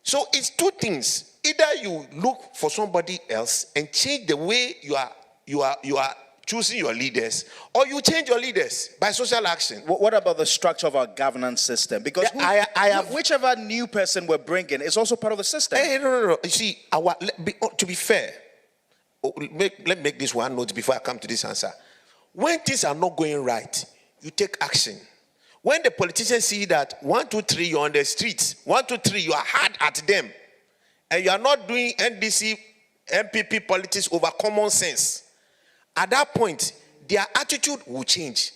Speaker 13: So it's two things. Either you look for somebody else and change the way you are choosing your leaders, or you change your leaders by social action.
Speaker 1: What about the structure of our governance system? Because whichever new person we're bringing is also part of the system.
Speaker 13: No. You see, to be fair, let me make this one note before I come to this answer. When things are not going right, you take action. When the politicians see that 1, 2, 3, you're on the streets, 1, 2, 3, you are hard at them, and you are not doing NDC, MPP politics over common sense, at that point, their attitude will change.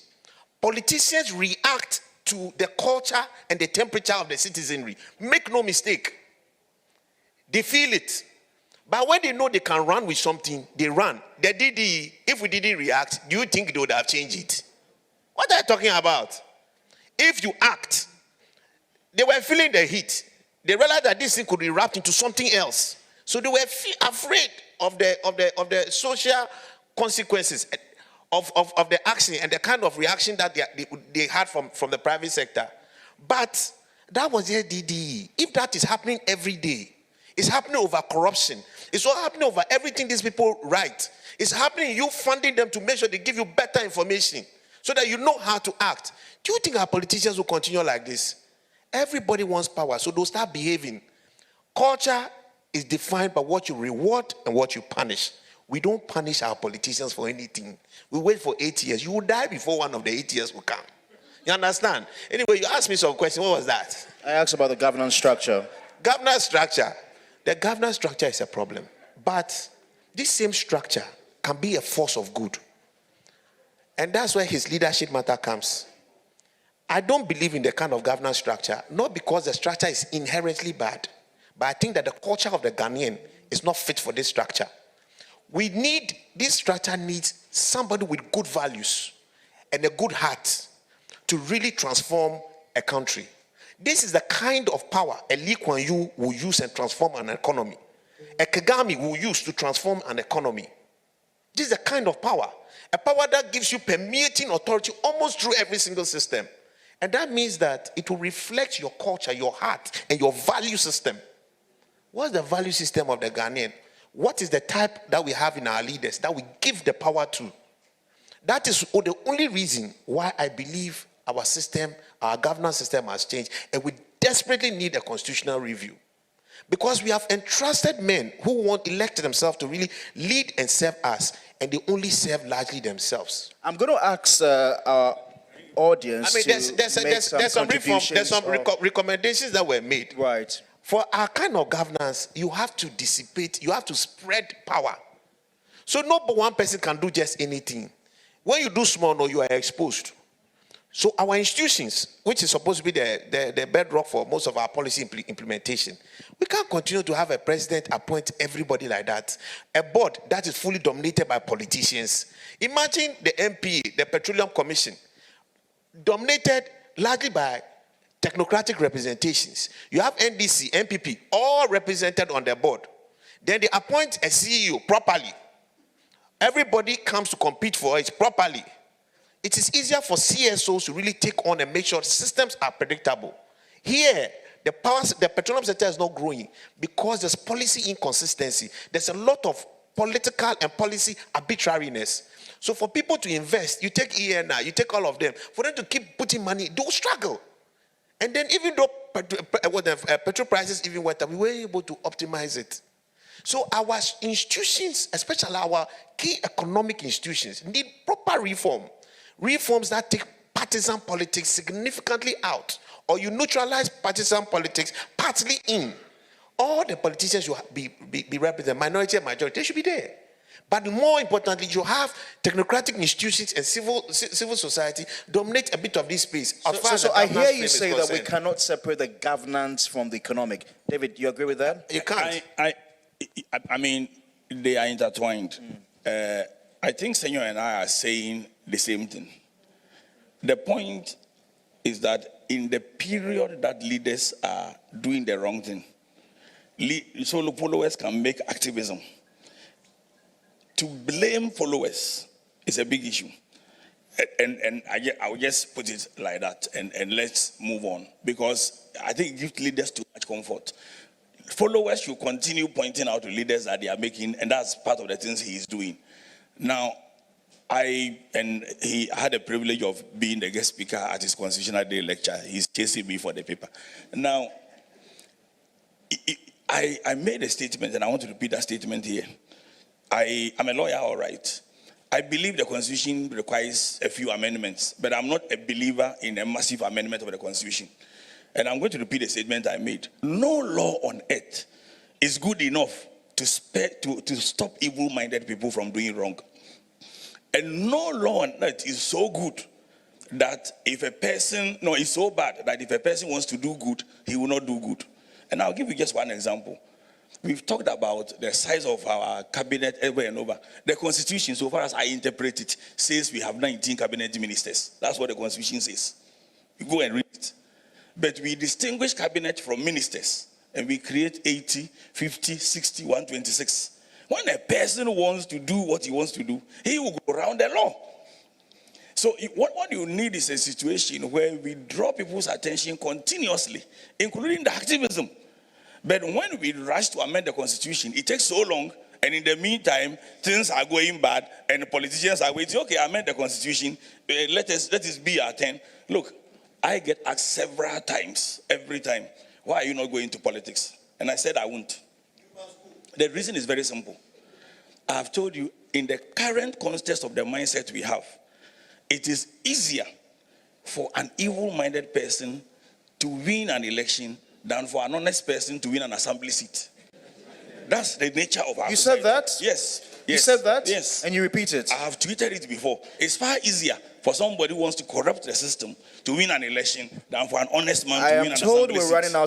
Speaker 13: Politicians react to the culture and the temperature of the citizenry. Make no mistake. They feel it. But when they know they can run with something, they run. The DD, if we didn't react, do you think they would have changed it? What are you talking about? If you act, they were feeling the heat. They realized that this thing could be wrapped into something else. So they were afraid of the social consequences of the action and the kind of reaction that they had from the private sector. But that was their DD. If that is happening every day, it's happening over corruption. It's all happening over everything these people write. It's happening, you funding them to make sure they give you better information so that you know how to act. Do you think our politicians will continue like this? Everybody wants power, so they'll start behaving. Culture is defined by what you reward and what you punish. We don't punish our politicians for anything. We wait for 8 years. You will die before one of the 8 years will come. You understand? Anyway, you asked me some question. What was that?
Speaker 1: I asked about the governance structure.
Speaker 13: Governance structure. The governance structure is a problem. But this same structure can be a force of good. And that's where his leadership matter comes. I don't believe in the kind of governance structure, not because the structure is inherently bad, but I think that the culture of the Ghanaian is not fit for this structure. This structure needs somebody with good values and a good heart to really transform a country. This is the kind of power a Lee Kuan Yew will use and transform an economy. A Kagame will use to transform an economy. This is the kind of power. A power that gives you permeating authority almost through every single system. And that means that it will reflect your culture, your heart, and your value system. What's the value system of the Ghanaian? What is the type that we have in our leaders that we give the power to? That is the only reason why I believe our system, our governance system has changed, and we desperately need a constitutional review. Because we have entrusted men who want elected themselves to really lead and serve us, and they only serve largely themselves.
Speaker 1: I'm going to ask our audience
Speaker 13: there's some reform, there's some recommendations that were made.
Speaker 1: Right.
Speaker 13: For our kind of governance, you have to dissipate, you have to spread power. So not one person can do just anything. When you do small, no, you are exposed. So our institutions, which is supposed to be the bedrock for most of our policy implementation, we can't continue to have a president appoint everybody like that. A board that is fully dominated by politicians. Imagine the MP, the Petroleum Commission, dominated largely by technocratic representations. You have NDC, NPP, all represented on the board. Then they appoint a CEO properly. Everybody comes to compete for it properly. It is easier for CSOs to really take on and make sure systems are predictable. Here, the petroleum sector is not growing because there's policy inconsistency. There's a lot of political and policy arbitrariness. So for people to invest, you take ENI, you take all of them, for them to keep putting money, they'll struggle. And then even though petrol prices even went up, we were able to optimize it. So our institutions, especially our key economic institutions, need proper reform. Reforms that take partisan politics significantly out, or you neutralize partisan politics partly in. All the politicians should be represented, minority and majority, they should be there. But more importantly, you have technocratic institutions and civil society dominate a bit of this space.
Speaker 1: So I hear you say that we cannot separate the governance from the economic. David, you agree with that?
Speaker 13: You can't.
Speaker 15: I mean, they are intertwined. I think Senor and I are saying the same thing. The point is that in the period that leaders are doing the wrong thing, so followers can make activism. To blame followers is a big issue. And I'll just put it like that and let's move on. Because I think it gives leaders too much comfort. Followers should continue pointing out to leaders that they are making, and that's part of the things he is doing. Now, he had the privilege of being the guest speaker at his Constitutional Day lecture. He's chasing me for the paper. Now, I made a statement, and I want to repeat that statement here. I'm a lawyer, all right. I believe the Constitution requires a few amendments, but I'm not a believer in a massive amendment of the Constitution. And I'm going to repeat a statement I made. No law on earth is good enough to stop evil-minded people from doing wrong. And no law on earth is so good that it's so bad that if a person wants to do good, he will not do good. And I'll give you just one example. We've talked about the size of our cabinet over and over. The Constitution, so far as I interpret it, says we have 19 cabinet ministers. That's what the Constitution says. You go and read it. But we distinguish cabinet from ministers, and we create 80, 50, 60, 126. When a person wants to do what he wants to do, he will go around the law. So what you need is a situation where we draw people's attention continuously, including the activism. But when we rush to amend the Constitution, it takes so long, and in the meantime, things are going bad, and the politicians are waiting, okay, amend the Constitution, let us be our turn. Look, I get asked several times, every time, why are you not going to politics? And I said I won't. The reason is very simple. I have told you, in the current context of the mindset we have, it is easier for an evil-minded person to win an election than for an honest person to win an assembly seat. That's the nature of our
Speaker 1: society. Said that?
Speaker 15: Yes.
Speaker 1: You said that?
Speaker 15: Yes.
Speaker 1: And you repeat it?
Speaker 15: I have tweeted it before. It's far easier for somebody who wants to corrupt the system to win an election than for an honest man to win an assembly seat.
Speaker 1: I am told we're running out